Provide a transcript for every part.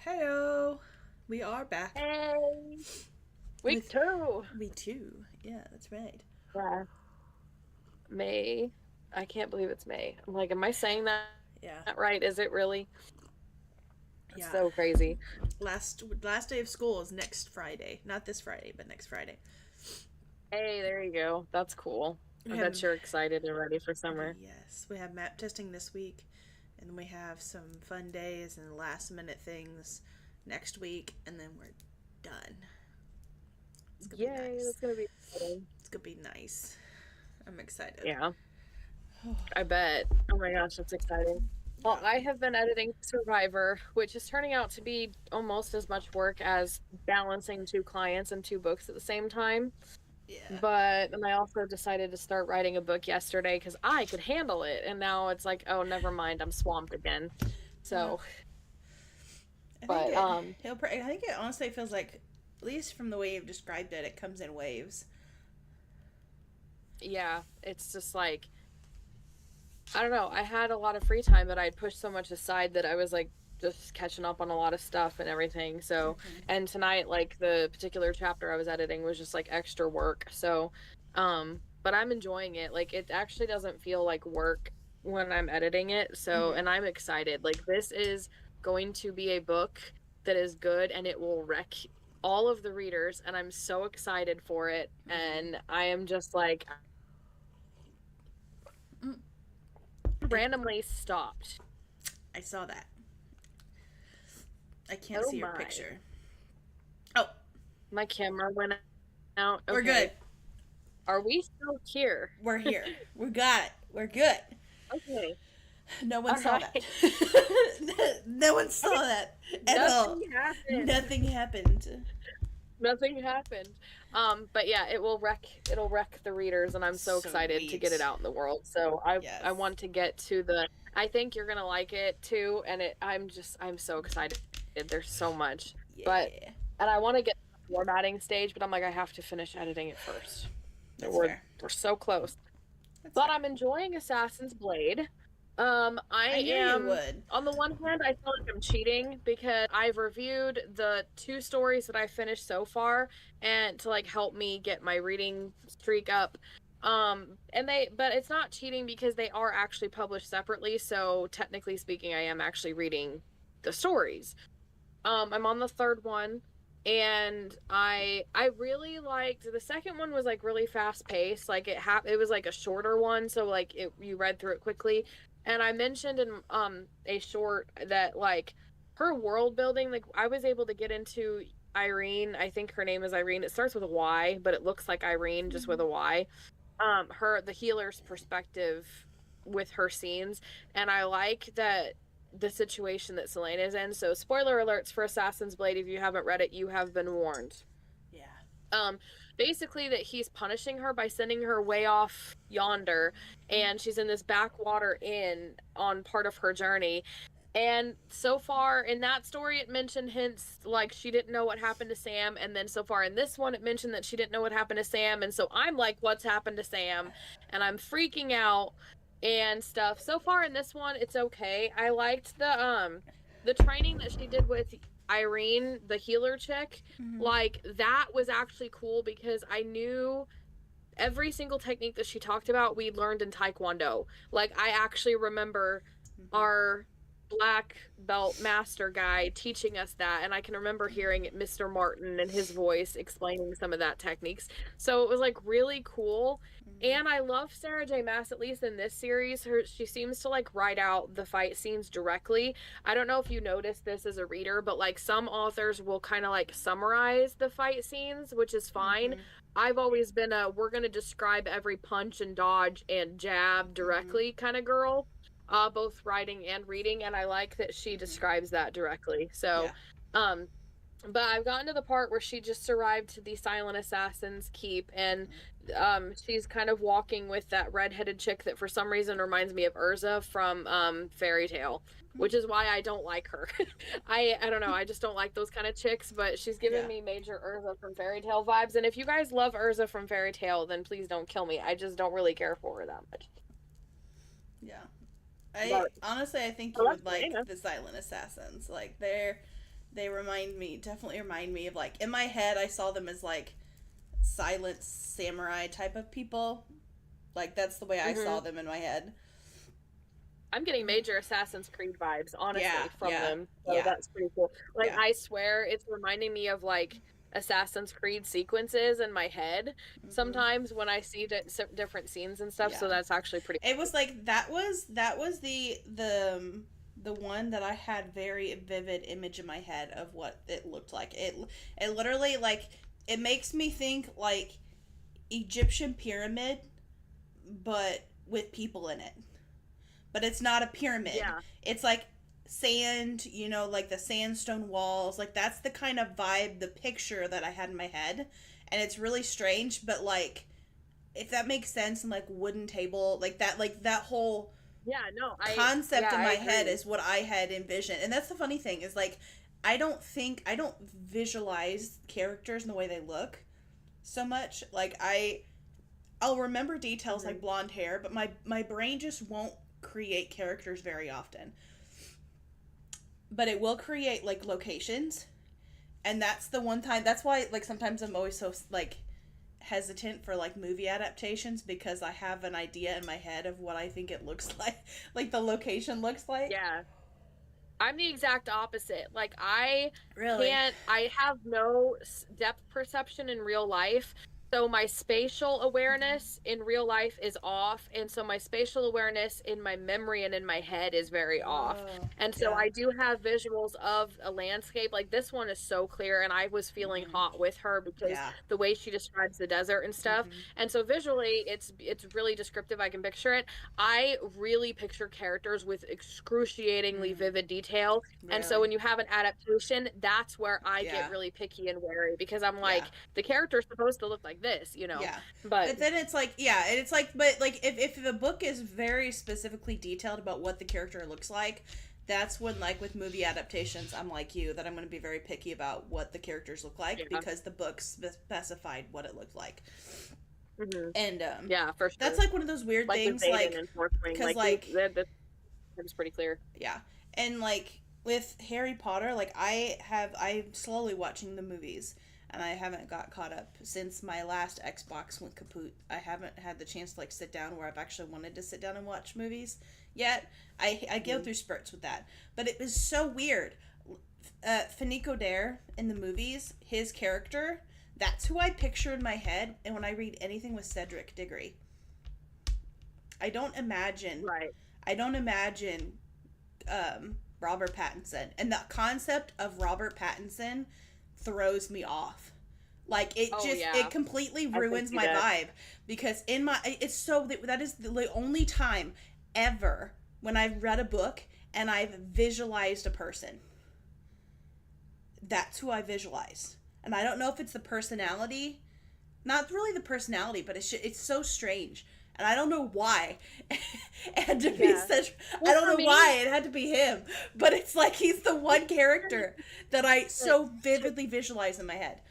Hello, we are back Hey, week with two. me too. Yeah, that's right. Yeah, May. I can't believe it's May. I'm like, am I saying Yeah, that right? Is it really? It's yeah. so crazy. Last day of school is next Friday. Not this Friday, but next Friday. Hey, there you go. That's cool. We I have bet you're excited and ready for summer. yes, we have map testing this week, and then we have some fun days and last minute things next week, and then we're done. It's gonna be Yay, nice. that's gonna be exciting. It's gonna be nice. I'm excited. Yeah, I bet. Oh my gosh, that's exciting. Well, Yeah. I have been editing Survivor, which is turning out to be almost as much work as balancing two clients and two books at the same time. Yeah. But then I also decided to start writing a book yesterday because I could handle it. And now it's like, oh, never mind, I'm swamped again. Uh, So, I think but it. I think it honestly feels like, at least from the way you've described it, it comes in waves. yeah, it's just like I don't know. I had a lot of free time, but I'd pushed so much aside that I was like just catching up on a lot of stuff and everything. So, and tonight, like the particular chapter I was editing was just like extra work. So, but I'm enjoying it. Like it actually doesn't feel like work when I'm editing it. So, Mm-hmm. and I'm excited. Like this is going to be a book that is good and it will wreck all of the readers. And I'm so excited for it. Mm-hmm. And I am just like Mm. It, randomly stopped. I saw that. I can't Oh see your my. picture. Oh, My camera went out. we're good. Okay. Are we still here? We're here. We got it. We're good. Okay. No one All saw that. right. No one saw Okay. that at all. Nothing happened. Nothing happened. Nothing happened. But yeah, it'll wreck the readers and I'm so excited to get it Sweet. out in the world. So I Yes. want to get to the I think you're gonna like it too, and I'm so excited. There's so much. But Yeah. and I want to get to the formatting stage, but I'm like I have to finish editing it first. That's We're fair. we're so close. That's But fair. I'm enjoying Assassin's Blade. I I knew you am, would. on the one hand, I feel like I'm cheating because I've reviewed the two stories that I finished so far and to like help me get my reading streak up. But it's not cheating because they are actually published separately. So technically speaking, I am actually reading the stories. I'm on the third one and I really liked the second one was like really fast paced. Like it was like a shorter one, so like it you read through it quickly. And I mentioned in a short that like her world building, like I was able to get into Irene. I think her name is Irene. It starts with a Y, but it looks like Irene just with a Y. Her the healer's perspective with her scenes, and I like that the situation that Selena is in. So spoiler alerts for Assassin's Blade, if you haven't read it, you have been warned. Yeah. um Basically that he's punishing her by sending her way off yonder, and she's in this backwater inn on part of her journey. And so far in that story, it mentioned hints like she didn't know what happened to Sam. And then so far in this one, it mentioned that she didn't know what happened to Sam. And so I'm like, what's happened to Sam? And I'm freaking out and stuff. So far in this one, it's okay. I liked the training that she did with Irene, the healer chick. Mm-hmm. Like that was actually cool because I knew every single technique that she talked about we learned in taekwondo. Like I actually remember Mm-hmm. our black belt master guy teaching us that, and I can remember hearing Mr. Martin and his voice explaining some of that techniques. So it was like really cool. Mm-hmm. And I love Sarah J Maas, at least in this series. She seems to like write out the fight scenes directly. I don't know if you noticed this as a reader, but like some authors will kind of like summarize the fight scenes, which is fine. Mm-hmm. I've always been a we're going to describe every punch and dodge and jab Mm-hmm. directly kind of girl, both writing and reading, and I like that she Mm-hmm. describes that directly. So, Yeah. um, but I've gotten to the part where she just arrived to the Silent Assassin's Keep, and she's kind of walking with that redheaded chick that for some reason reminds me of Urza from Fairy Tale, which is why I don't like her. I don't know, I just don't like those kind of chicks, but she's giving Yeah. me major Urza from Fairy Tale vibes. And if you guys love Urza from Fairy Tale, then please don't kill me. I just don't really care for her that much. Yeah. I But honestly, I think I you love would like Selena. the Silent Assassins. Like They definitely remind me of, like, in my head, I saw them as, like, silent samurai type of people. Like, that's the way I saw them in my head. I'm getting major Assassin's Creed vibes, honestly, from them. So yeah, that's pretty cool. Like, yeah. I swear it's reminding me of, like, Assassin's Creed sequences in my head sometimes when I see different scenes and stuff. So Yeah. that's actually pretty It was like that was the one that I had very vivid image in my head of what it looked like. It literally, like, it makes me think like Egyptian pyramid, but with people in it. But it's not a pyramid. Yeah. It's like sand, you know, like the sandstone walls. Like, that's the kind of vibe, the picture that I had in my head. And it's really strange, but, like, if that makes sense, and, like, wooden table, like that whole concept in my head is what I had envisioned. And that's the funny thing, is, like, I don't visualize characters in the way they look so much. Like, I'll remember details like blonde hair, but my brain just won't create characters very often. But it will create, like, locations. And that's the one time, that's why, like, sometimes I'm always so, like, hesitant for, like, movie adaptations, because I have an idea in my head of what I think it looks like the location looks like. Yeah. I'm the exact opposite. Like, I Really? I have no depth perception in real life. So my spatial awareness in real life is off, and so my spatial awareness in my memory and in my head is very off. And so I do have visuals of a landscape. Like, this one is so clear, and I was feeling hot with her because the way she describes the desert and stuff. And so visually, it's really descriptive. I can picture it. I really picture characters with excruciatingly vivid detail. Really? And so when you have an adaptation, that's where I get really picky and wary, because I'm like, the character's supposed to look like this, you know. Yeah. But then it's like, and it's like, but, like, if the book is very specifically detailed about what the character looks like, that's when, like, with movie adaptations, I'm like you, that I'm going to be very picky about what the characters look like, because the book specified what it looked like. And yeah, for sure, that's, like, one of those weird things, like, because, like, it's pretty clear. Yeah. And, like, with Harry Potter, like, I'm slowly watching the movies, and I haven't got caught up since my last Xbox went kaput. I haven't had the chance to, like, sit down where I've actually wanted to sit down and watch movies yet. I go through spurts with that. But it was so weird. Finico Dare in the movies, his character, that's who I picture in my head, and when I read anything with Cedric Diggory. I don't imagine Robert Pattinson. And the concept of Robert Pattinson throws me off. Like, it it completely ruins my vibe, because that is the only time ever when I've read a book and I've visualized a person. That's who I visualize. And I don't know if it's the personality, not really the personality, but it's so strange. And I don't know why it had to be such. I don't know why it had to be him, but it's like he's the one character that I so vividly visualize in my head.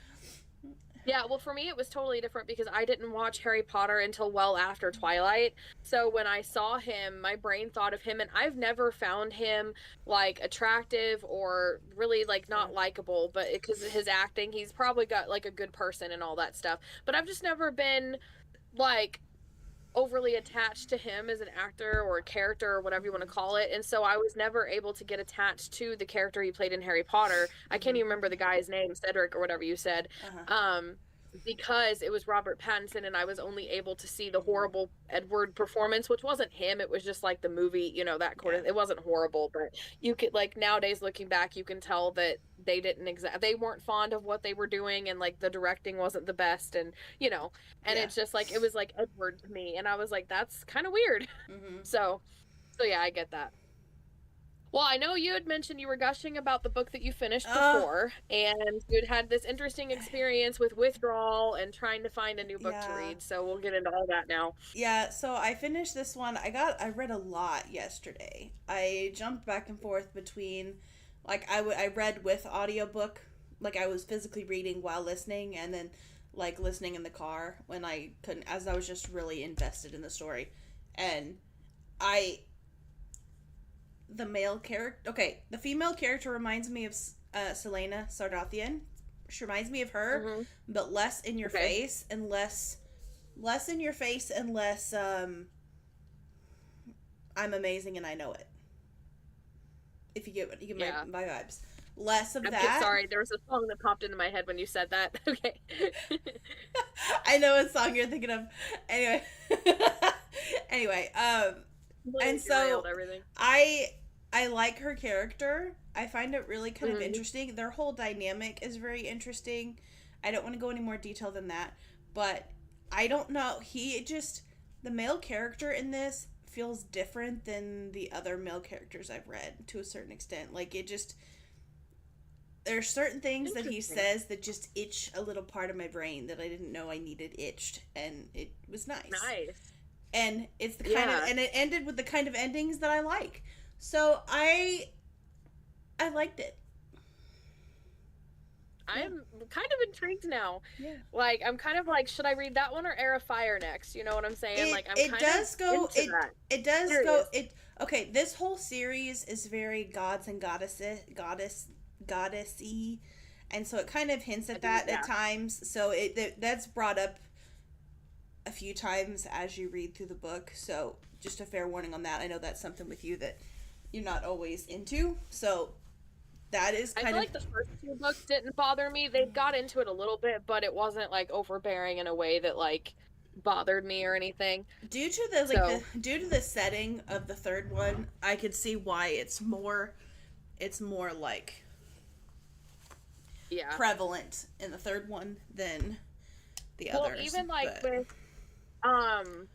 Yeah, well, for me, it was totally different because I didn't watch Harry Potter until well after Twilight. So when I saw him, my brain thought of him, and I've never found him, like, attractive or really, like, not likable, but because of his acting, he's probably got, like, a good person and all that stuff. But I've just never been, like, overly attached to him as an actor or a character or whatever you want to call it. And so I was never able to get attached to the character he played in Harry Potter. I can't even remember the guy's name, Cedric or whatever you said. Because it was Robert Pattinson, and I was only able to see the horrible Edward performance, which wasn't him. It was just like the movie, you know, that kind of, it wasn't horrible, but you could, like, nowadays looking back, you can tell that they they weren't fond of what they were doing, and, like, the directing wasn't the best, and, you know, and it's just like, it was like Edward to me, and I was like, that's kind of weird. So yeah, I get that. Well, I know you had mentioned you were gushing about the book that you finished before, and you'd had this interesting experience with withdrawal and trying to find a new book to read, so we'll get into all that now. Yeah, so I finished this one. I read a lot yesterday. I jumped back and forth between, like, I read with audiobook, like, I was physically reading while listening, and then, like, listening in the car when I couldn't, as I was just really invested in the story. And the female character reminds me of Selena Sardothian. She reminds me of her, Mm-hmm. but less in your Okay. face and less in your face and less I'm amazing and I know it. If you get Yeah. my vibes. Less of I'm that. sorry. There was a song that popped into my head when you said that. Okay. I know what song you're thinking of. Anyway. Anyway, Completely and derailed so everything. I I like her character. I find it really kind of Mm-hmm. interesting. Their whole dynamic is very interesting. I don't want to go any more detail than that, but I don't know. The male character in this feels different than the other male characters I've read to a certain extent. Like it just there's certain things that he Interesting. says that just itch a little part of my brain that I didn't know I needed itched, and it was nice. Nice. And it's the kind of Yeah. and it ended with the kind of endings that I like. So I liked it. Yeah. I'm kind of intrigued now. Yeah. Like, I'm kind of like, should I read that one or Air of Fire next? You know what I'm saying? It Like, I'm it kind of does go into that. it does go Curious. it okay, this whole series is very gods and goddessy, and so it kind of hints at that Yeah. at times. So that's brought up a few times as you read through the book. So just a fair warning on that. I know that's something with you that you're not always into. So that is I kind feel of like the first two books didn't bother me. They got into it a little bit, but it wasn't like overbearing in a way that like bothered me or anything. due to So, the setting of the third one. I could see why it's more like yeah. prevalent in the third one than the Well, others. even like But with um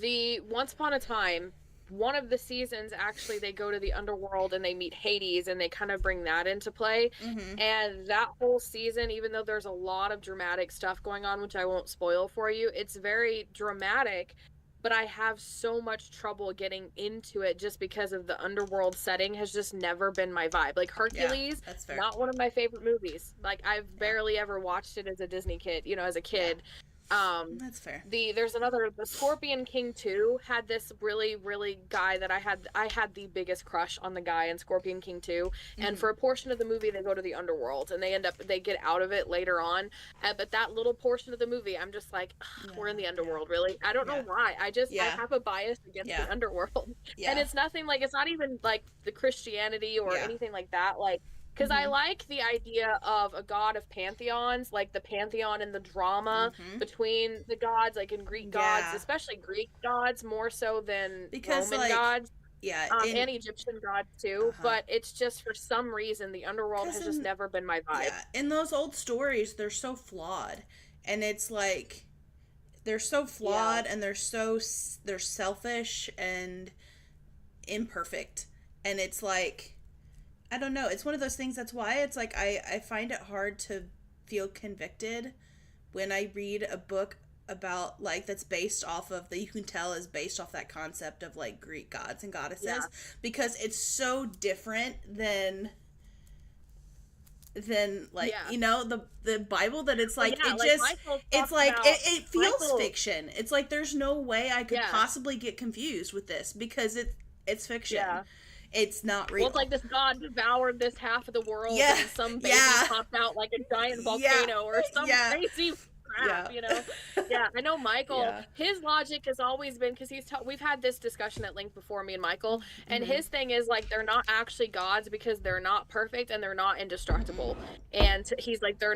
the Once Upon a Time, one of the seasons actually they go to the underworld and they meet Hades and they kind of bring that into play. mm-hmm. And that whole season, even though there's a lot of dramatic stuff going on, which I won't spoil for you, it's very dramatic, but I have so much trouble getting into it just because of the underworld setting has just never been my vibe. Like Yeah, Hercules, that's fair. not one of my favorite movies. Like I've Yeah. barely ever watched it as a Disney kid, as a kid. That's fair. The Scorpion King 2 had this really guy that I had the biggest crush on the guy in Scorpion King 2, and Mhm. for a portion of the movie they go to the underworld and they get out of it later on, but that little portion of the movie I'm just like, we're in the underworld, really? I don't know why. I Yeah. have a bias against Yeah. the underworld. Yeah. And it's nothing like, it's not even like the Christianity or Yeah. anything like that, like, because I like the idea of a god of pantheons, like the pantheon and the drama between the gods, like in Greek gods, Yeah. especially Greek gods, more so than Because, Roman like, gods, yeah, and Egyptian gods too. But it's just for some reason the underworld has just never been my vibe. Yeah, in those old stories, they're so flawed, and it's like they're so flawed, and they're selfish and imperfect, and it's like I don't know. It's one of those things. That's why it's like I find it hard to feel convicted when I read a book about like that's based off of that you can tell is based off that concept of like Greek gods and goddesses because it's so different than like the Bible that it's like it's like it feels fiction. It's like there's no way I could possibly get confused with this because it's fiction. Yeah. It's not real. Well, it's like this god devoured this half of the world, Yeah. and some baby Yeah. popped out like a giant volcano or some crazy crap, Yeah. Yeah, I know Michael. Yeah. His logic has always been because we've had this discussion at length before, me and Michael, and his thing is like they're not actually gods because they're not perfect and they're not indestructible, and he's like they're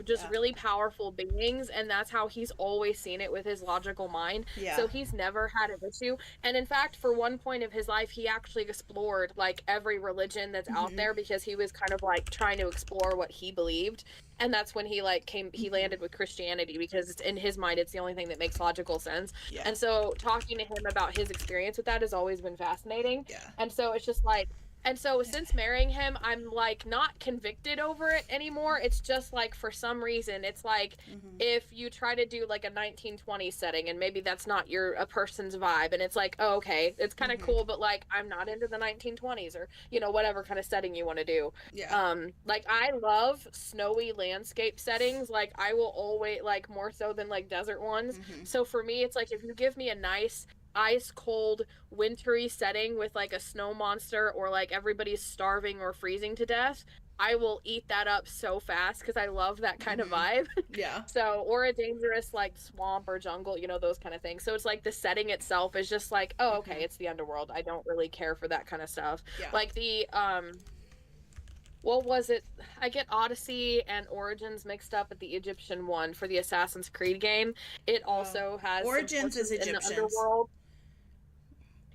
just really powerful beings, and that's how he's always seen it with his logical mind. Yeah. So he's never had an issue, and in fact, for one point of his life, he actually explored like every religion that's out there because he was kind of like trying to explore what he believed. And that's when he landed with Christianity because it's, in his mind, it's the only thing that makes logical sense. Yeah. And so talking to him about his experience with that has always been fascinating. Yeah. And so it's just like, and so since marrying him, I'm like not convicted over it anymore. It's just like for some reason, it's like if you try to do like a 1920s setting and maybe that's not a person's vibe, and it's like, oh, okay, it's kind of cool, but like I'm not into the 1920s or whatever kind of setting you want to do. Yeah. Like I love snowy landscape settings. Like I will always like more so than like desert ones. So for me, it's like if you give me a nice ice cold wintry setting with like a snow monster, or like everybody's starving or freezing to death, I will eat that up so fast because I love that kind of vibe. Yeah. So, or a dangerous like swamp or jungle, those kind of things. So it's like the setting itself is just like, oh, okay, it's the underworld. I don't really care for that kind of stuff. Yeah. Like the what was it? I get Odyssey and Origins mixed up at the Egyptian one for the Assassin's Creed game. It also has Origins some is portions in the Egyptians. underworld.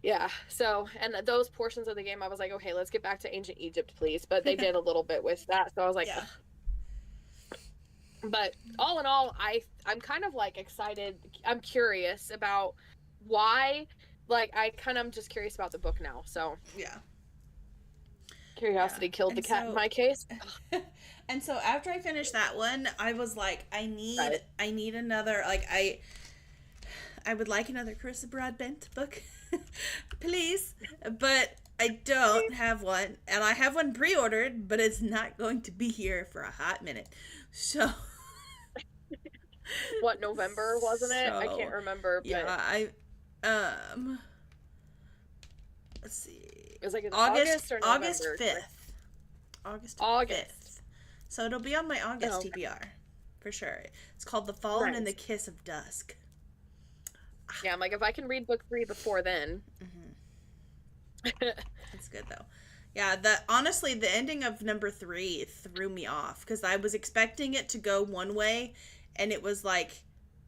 Yeah, so, and those portions of the game, I was like, okay, let's get back to ancient Egypt, please. But they did a little bit with that, so I was like, Yeah. But all in all, I'm kind of like excited. I'm curious about why. Like, I'm just curious about the book now. So Yeah. curiosity killed the cat in my case. And so after I finished that one, I was like, I need another, like, I would like another Carissa Broadbent book, please, but I don't have one, and I have one pre-ordered, but it's not going to be here for a hot minute, so. What, November, wasn't it? I can't remember, but. Yeah, let's see. It was like in August or November? August 5th. August 5th. So it'll be on my August TBR, for sure. It's called The Fallen and the Kiss of Dusk. Yeah, I'm like, if I can read book 3 before then. It's good, though. Yeah, honestly, the ending of number 3 threw me off, because I was expecting it to go one way, and it was like,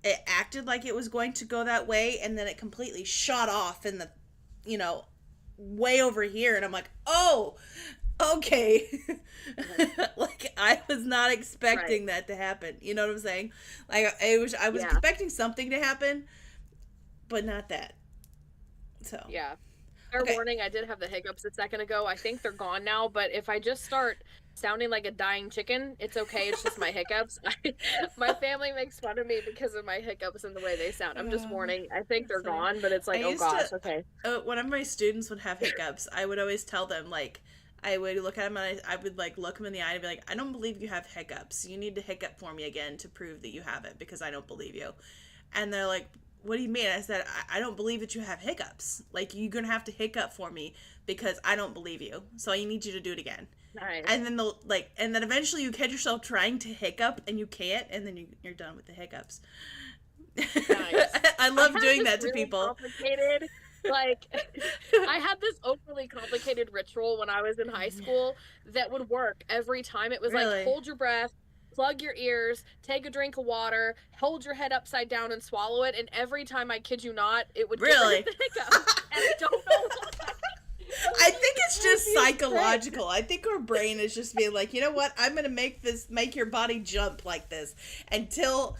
it acted like it was going to go that way, and then it completely shot off in the, way over here, and I'm like, oh, okay. Like, I was not expecting that to happen. You know what I'm saying? Like, I was expecting something to happen, but not that. So. Yeah. Fair warning, I did have the hiccups a second ago. I think they're gone now, but if I just start sounding like a dying chicken, it's okay. It's just my hiccups. My family makes fun of me because of my hiccups and the way they sound. I'm just warning. I think they're gone, but it's like, oh gosh, okay. Whenever my students would have hiccups, I would always tell them, like, I would look at them and I would, like, look them in the eye and be like, I don't believe you have hiccups. You need to hiccup for me again to prove that you have it, because I don't believe you. And they're like, what do you mean? I said, I don't believe that you have hiccups. Like, you're going to have to hiccup for me because I don't believe you. So I need you to do it again. Nice. And then and then eventually you catch yourself trying to hiccup and you can't, and then you're done with the hiccups. Nice. I love doing that to really people. Complicated. Like, I had this overly complicated ritual when I was in high school that would work every time. It was like, hold your breath, plug your ears, take a drink of water, hold your head upside down and swallow it, and every time, I kid you not, it would get rid of the hiccup. And I don't know why. I think it's just psychological. I think our brain is just being like, you know what? I'm going to make your body jump like this until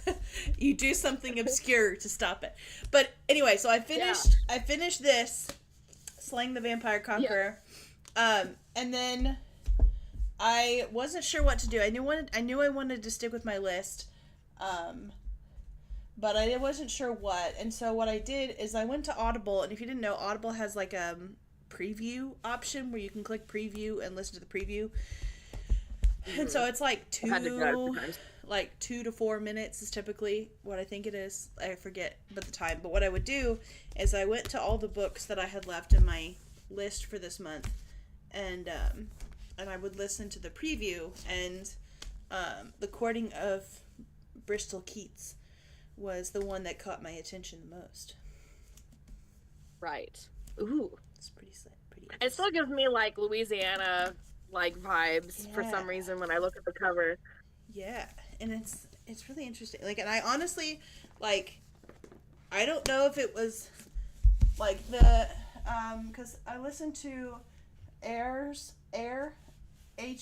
you do something obscure to stop it. But anyway, so I finished this, Slaying the Vampire Conqueror. Yeah. And then I wasn't sure what to do. I knew I wanted to stick with my list. But I wasn't sure what. And so what I did is I went to Audible, and if you didn't know, Audible has like a preview option where you can click preview and listen to the preview. And so it's like 2 to 4 minutes is typically what I think it is. I forget but the time. But what I would do is I went to all the books that I had left in my list for this month, and I would listen to the preview, and The Courting of Bristol Keats was the one that caught my attention the most. Right. Ooh. It's pretty it still gives me like Louisiana like vibes for some reason when I look at the cover. Yeah, and it's really interesting. Like, and I honestly, like, I don't know if it was like the because I listened to Air Heir. I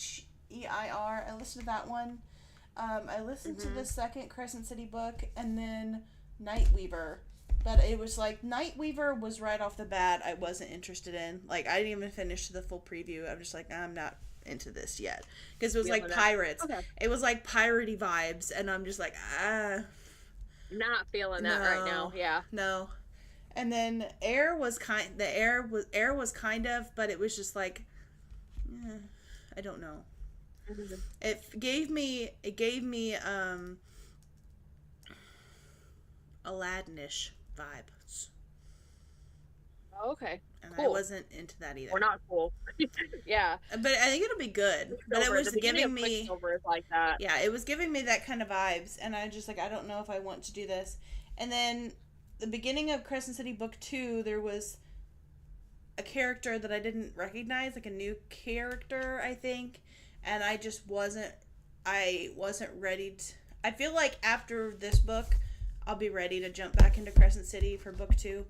listened to that one. I listened to the second Crescent City book, and then Nightweaver. But it was like, Nightweaver was right off the bat I wasn't interested in. Like, I didn't even finish the full preview. I'm just like, I'm not into this yet. Because it was like pirates. Okay. It was like piratey vibes, and I'm just like, not feeling that right now. Yeah. No. And then Air was kind of, but it was just like, I don't know. Mm-hmm. It gave me Aladdin-ish vibes. Oh, okay. and I Cool. wasn't into that either. Or not cool. Yeah. But I think it'll be good. But it Quicksilver. was The beginning giving of me, Quicksilver is like that. yeah, it was giving me that kind of vibes, and I just like I don't know if I want to do this. And then the beginning of Crescent City Book 2, there was a character that I didn't recognize, like a new character, I think, and I wasn't ready to. I feel like after this book, I'll be ready to jump back into Crescent City for book 2,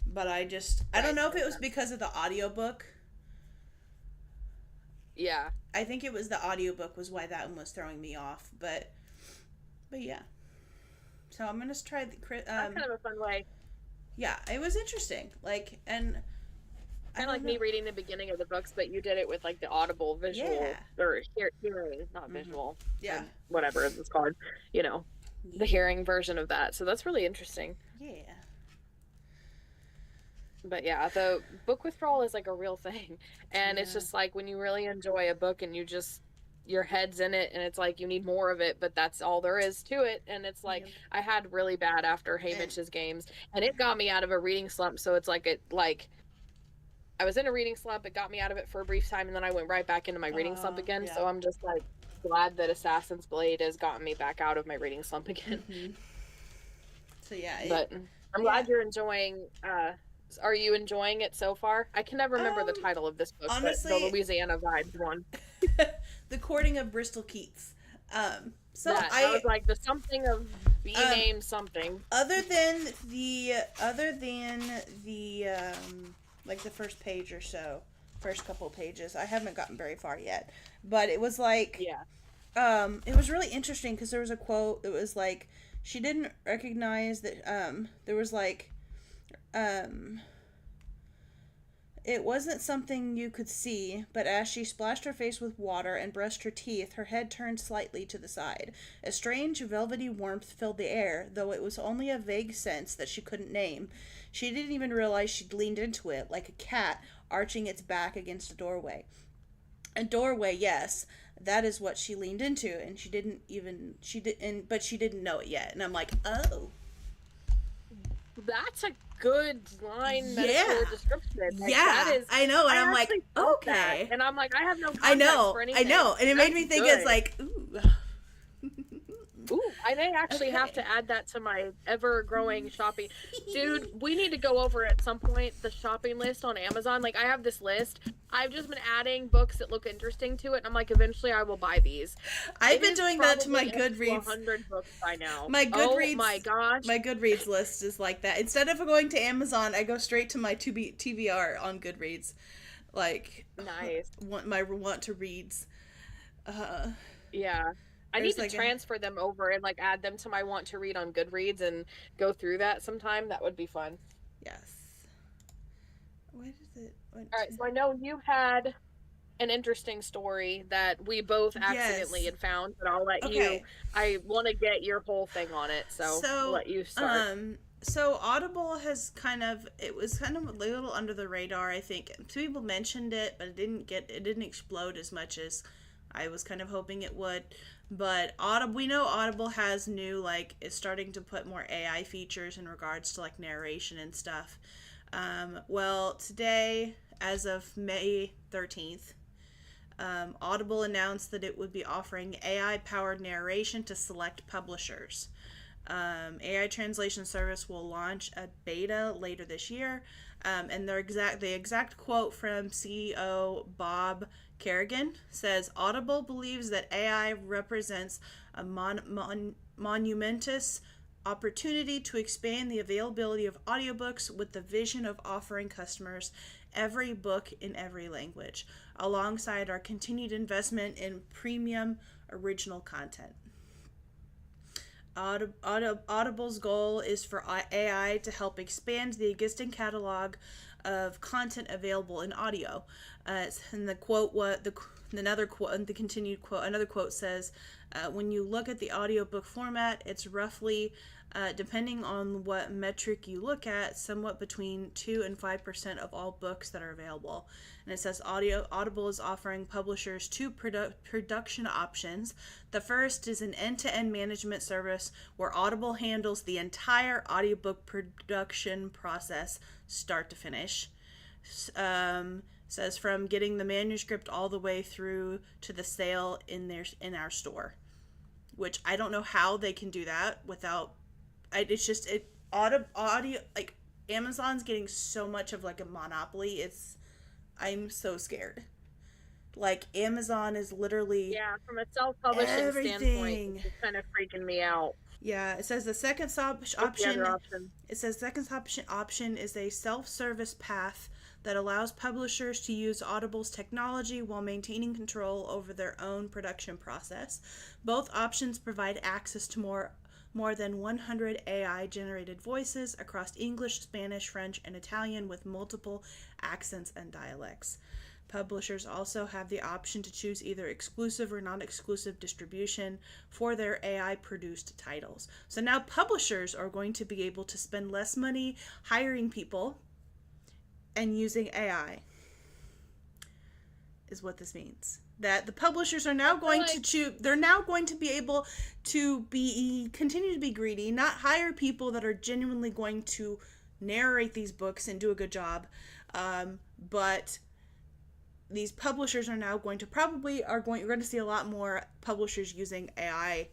but I don't Right. know if it was because of the audiobook. Yeah. I think it was the audiobook was why that one was throwing me off, but yeah. So I'm going to try the That's kind of a fun way. yeah, it was interesting. Like, and I Kind of don't like know. me reading the beginning of the books, but you did it with like the audible visual Yeah. or hearing, not Mhm. visual. Yeah. Whatever it's called, you know, the hearing version of that. So that's really interesting. Yeah. But yeah, the book withdrawal is like a real thing. And it's Yeah. just like when you really enjoy a book and you just your head's in it and it's like you need more of it, but that's all there is to it. And it's like Yep. I had really bad after Haymitch's games and it got me out of a reading slump. So it's like I was in a reading slump, it got me out of it for a brief time, and then I went right back into my reading slump again. Yeah. So I'm just like glad that Assassin's Blade has gotten me back out of my reading slump again. Mhm. So yeah, But I'm glad you're enjoying are you enjoying it so far? I can never remember the title of this book, honestly, but the Louisiana Vibes one. The Courting of Bristol Keats. So That was like the something of be named something. Other than the like the first page or so, first couple pages, I haven't gotten very far yet. But it was like it was really interesting because there was a quote that was like she didn't recognize that there was like it wasn't something you could see, but as she splashed her face with water and brushed her teeth, her head turned slightly to the side. A strange, velvety warmth filled the air, though it was only a vague sense that she couldn't name. She didn't even realize she'd leaned into it, like a cat arching its back against a doorway. A doorway, yes, that is what she leaned into, and but she didn't know it yet. And I'm like, oh. That's a good line metaphor description. Like, that is, I know, and I'm like, okay. That, and I'm like, I have no context I know, for anything. and it made me think good. it's like, ooh. Ooh, I may actually have to add that to my ever-growing shopping. Dude, we need to go over at some point the shopping list on Amazon. Like, I have this list. I've just been adding books that look interesting to it, and I'm like, eventually I will buy these. I've been doing that to my Goodreads. 100 books by now. My Goodreads. Oh my gosh. My Goodreads list is like that. Instead of going to Amazon, I go straight to my TBR on Goodreads. Like, nice. Want to reads. Yeah. I need to transfer them over and like add them to my want to read on Goodreads and go through that sometime. That would be fun. Yes. What is it? All right, so I know you had an interesting story that we both accidentally had found, but I'll let you. I want to get your whole thing on it, so I'll let you start. So Audible has it was kind of a little under the radar. I think two people mentioned it, but it didn't explode as much as I was kind of hoping it would. But we know Audible has new is starting to put more AI features in regards to like narration and stuff. Well, today, as of May 13th, Audible announced that it would be offering AI-powered narration to select publishers. AI translation service will launch a beta later this year, and the exact quote from CEO Bob Kerrigan says, "Audible believes that AI represents a monumentous opportunity to expand the availability of audiobooks with the vision of offering customers every book in every language, alongside our continued investment in premium original content." Audible's goal is for AI to help expand the existing catalog of content available in audio. And the quote Another quote, the continued quote, another quote says, when you look at the audiobook format, it's roughly, depending on what metric you look at, somewhat between 2 and 5% of all books that are available. And it says Audible is offering publishers two production options. The first is an end-to-end management service where Audible handles the entire audiobook production process, start to finish. Says from getting the manuscript all the way through to the sale in our store, which I don't know how they can do that without. It's just audio like Amazon's getting so much of like a monopoly. I'm so scared. Like Amazon is literally from a self-publishing standpoint, it's kind of freaking me out. Yeah, it says the second option. It says second option is a self-service path that allows publishers to use Audible's technology while maintaining control over their own production process. Both options provide access to more than 100 AI-generated voices across English, Spanish, French, and Italian with multiple accents and dialects. Publishers also have the option to choose either exclusive or non-exclusive distribution for their AI-produced titles. So now publishers are going to be able to spend less money hiring people and using AI, is what this means. That the publishers are now going to choose. They're now going to be able to continue to be greedy, not hire people that are genuinely going to narrate these books and do a good job, but these publishers are now going to you're going to see a lot more publishers using AI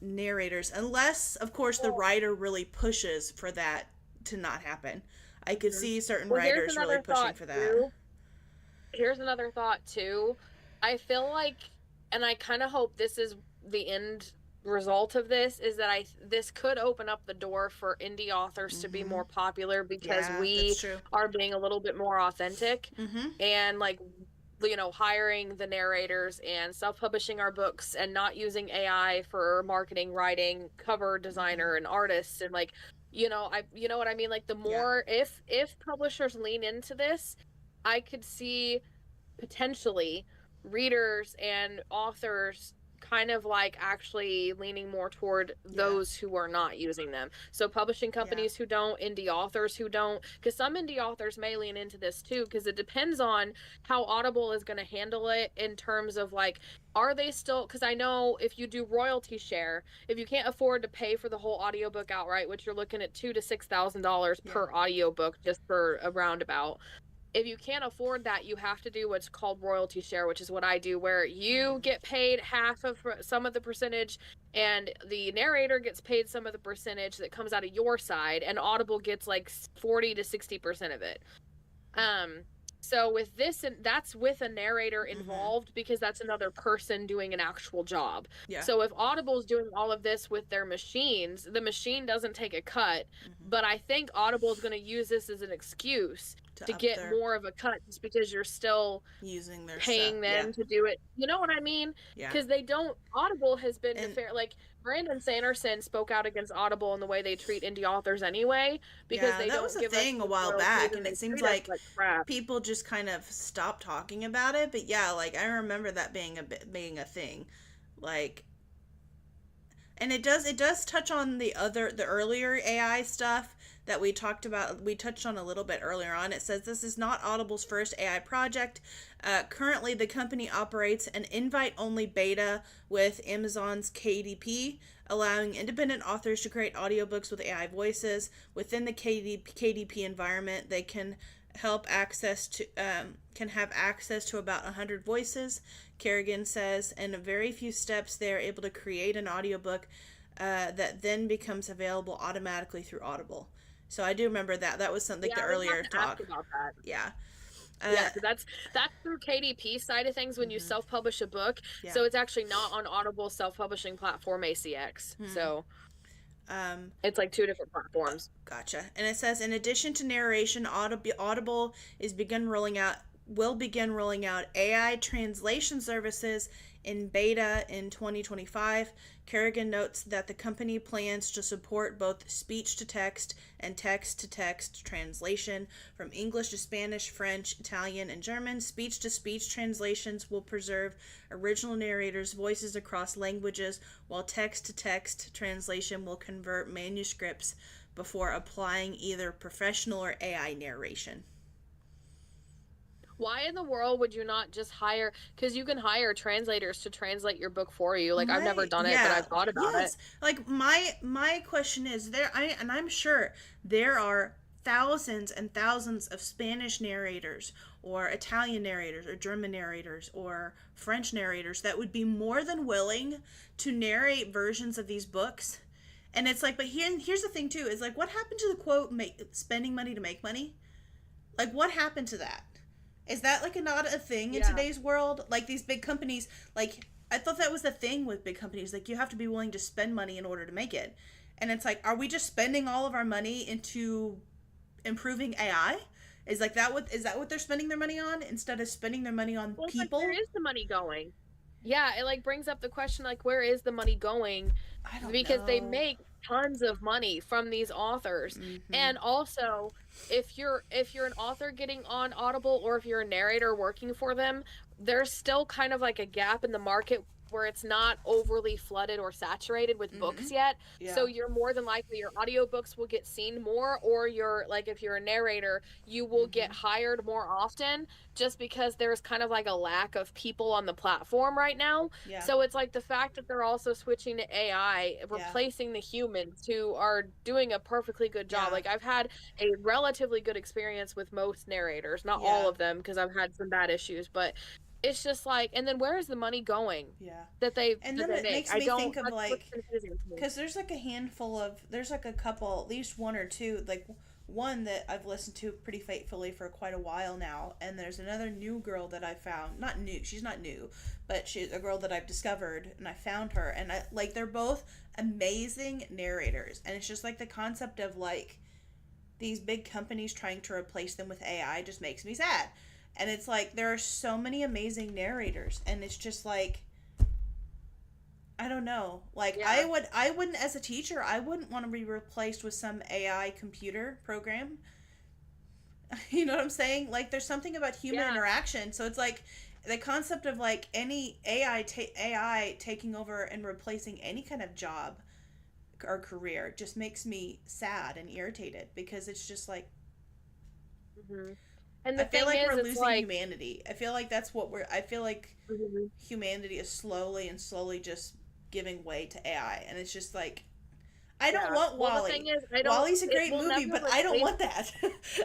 narrators, unless of course the writer really pushes for that to not happen. I could see certain writers really pushing for that. Too. Here's another thought too. I feel like, and I kind of hope this is the end result of this, is that this could open up the door for indie authors to be more popular because we are being a little bit more authentic and like, you know, hiring the narrators and self-publishing our books and not using AI for marketing, writing, cover designer and artists and like, you know what I mean? Like the more, if publishers lean into this, I could see potentially readers and authors kind of like actually leaning more toward those who are not using them. So publishing companies who don't, indie authors who don't, because some indie authors may lean into this too, because it depends on how Audible is going to handle it in terms of like, are they still, because I know if you do royalty share, if you can't afford to pay for the whole audiobook outright, which you're looking at $2,000 to $6,000 per audiobook just for a roundabout. If you can't afford that, you have to do what's called royalty share, which is what I do, where you get paid half of some of the percentage and the narrator gets paid some of the percentage that comes out of your side, and Audible gets like 40 to 60% of it. So with this, that's with a narrator involved because that's another person doing an actual job. So if Audible's doing all of this with their machines, the machine doesn't take a cut, but I think Audible's going to use this as an excuse to get more of a cut just because you're still using their paying them to do it. You know what I mean? Because they don't, Audible has been fair. Like Brandon Sanderson spoke out against Audible and the way they treat indie authors anyway, because they don't give us that was a thing a while back, and it seems like people just kind of stopped talking about it. But like I remember that being a thing, like. And it does touch on the earlier AI stuff that we talked about. We touched on a little bit earlier on. It says this is not Audible's first AI project. Currently, the company operates an invite-only beta with Amazon's KDP, allowing independent authors to create audiobooks with AI voices. Within the KDP environment, they can have access to about 100 voices. Kerrigan says, in a very few steps, they are able to create an audiobook that then becomes available automatically through Audible. So I do remember that. That was something the earlier talk. About that. So that's through KDP side of things when you self-publish a book. So it's actually not on Audible's self-publishing platform ACX. So it's like two different platforms. Gotcha. And it says, in addition to narration, Audible will begin rolling out AI translation services in beta in 2025. Kerrigan notes that the company plans to support both speech-to-text and text-to-text translation from English to Spanish, French, Italian, and German. Speech-to-speech translations will preserve original narrators' voices across languages, while text-to-text translation will convert manuscripts before applying either professional or AI narration. Why in the world would you not just hire, because you can hire translators to translate your book for you. Like, I've never done it, but I've thought about it. Like my question is I'm sure there are thousands and thousands of Spanish narrators or Italian narrators or German narrators or French narrators that would be more than willing to narrate versions of these books. And it's like, but here's the thing too, is like, what happened to the quote, spending money to make money? Like, what happened to that? Is that like not a thing in today's world? Like, these big companies, like, I thought that was the thing with big companies. Like, you have to be willing to spend money in order to make it. And it's like, are we just spending all of our money into improving AI? Is that what they're spending their money on instead of spending their money on people? Like, where is the money going? Yeah, it like brings up the question, like, where is the money going? I don't know. Because they make tons of money from these authors. Mm-hmm. And also, if you're an author getting on Audible, or if you're a narrator working for them, there's still kind of like a gap in the market where it's not overly flooded or saturated with books yet. Yeah. So you're more than likely, your audiobooks will get seen more, or you're like, if you're a narrator, you will get hired more often, just because there's kind of like a lack of people on the platform right now. Yeah. So it's like the fact that they're also switching to AI, replacing the humans who are doing a perfectly good job. Yeah. Like, I've had a relatively good experience with most narrators, not all of them, because I've had some bad issues, but it's just like, and then where is the money going? Yeah. That they and then it makes me think of, like, because there's like a handful of, there's like a couple, at least one or two, like one that I've listened to pretty faithfully for quite a while now, and there's another new girl that I found, not new, she's not new, but she's a girl that I've discovered, and I found her, and I like, they're both amazing narrators, and it's just like the concept of like these big companies trying to replace them with AI just makes me sad. And it's like, there are so many amazing narrators, and it's just like, I don't know. Like, I wouldn't, as a teacher, I wouldn't want to be replaced with some AI computer program. You know what I'm saying? Like, there's something about human interaction. So it's like, the concept of like any AI taking over and replacing any kind of job or career just makes me sad and irritated, because it's just like, and I feel like we're losing humanity. I feel like that's what I feel like humanity is slowly just giving way to AI. And it's just like, I don't want Wall-E. The thing is, Wall-E's a great movie, but I don't want that.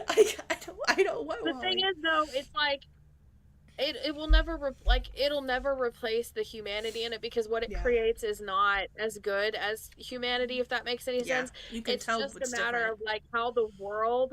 I don't want Wall-E. The thing is, though, it's like, it will never, it'll never replace the humanity in it, because what it creates is not as good as humanity, if that makes any sense. You can tell just a matter of like how the world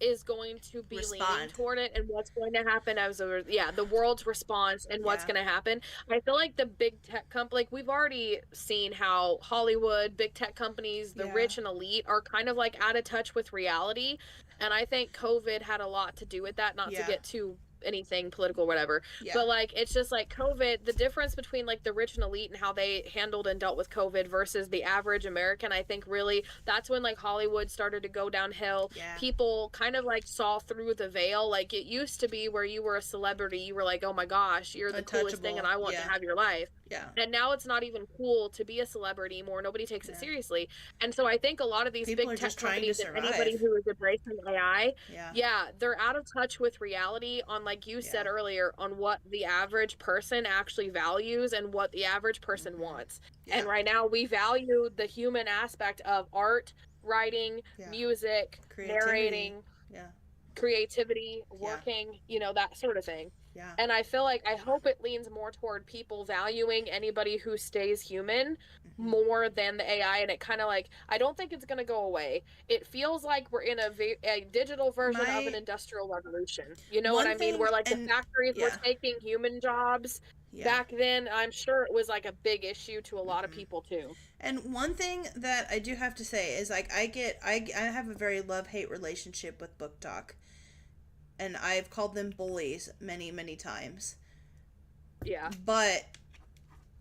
is going to be leaning toward it, and what's going to happen as the world's response, and what's going to happen. I feel like the big tech like, we've already seen how Hollywood, big tech companies, the rich and elite are kind of like out of touch with reality, and I think COVID had a lot to do with that. Not to get too anything political, whatever, but like, it's just like COVID, the difference between like the rich and elite and how they handled and dealt with COVID versus the average American, I think really that's when like Hollywood started to go downhill. People kind of like saw through the veil. Like, it used to be where you were a celebrity, you were like, oh my gosh, you're the coolest thing and I want to have your life. And now it's not even cool to be a celebrity anymore. Nobody takes it seriously. And so I think a lot of these people big tech companies, and anybody who is embracing AI, they're out of touch with reality on, like you said earlier, on what the average person actually values and what the average person wants. And right now we value the human aspect of art, writing, music, narrating, creativity, working, that sort of thing. And I feel like, I hope it leans more toward people valuing anybody who stays human more than the AI. And it kind of like, I don't think it's going to go away. It feels like we're in a digital version of an industrial revolution. You know what I mean? Where like the factories were taking human jobs. Back then, I'm sure it was like a big issue to a lot of people too. And one thing that I do have to say is, like, I have a very love-hate relationship with Book Talk. And I've called them bullies many, many times. Yeah. But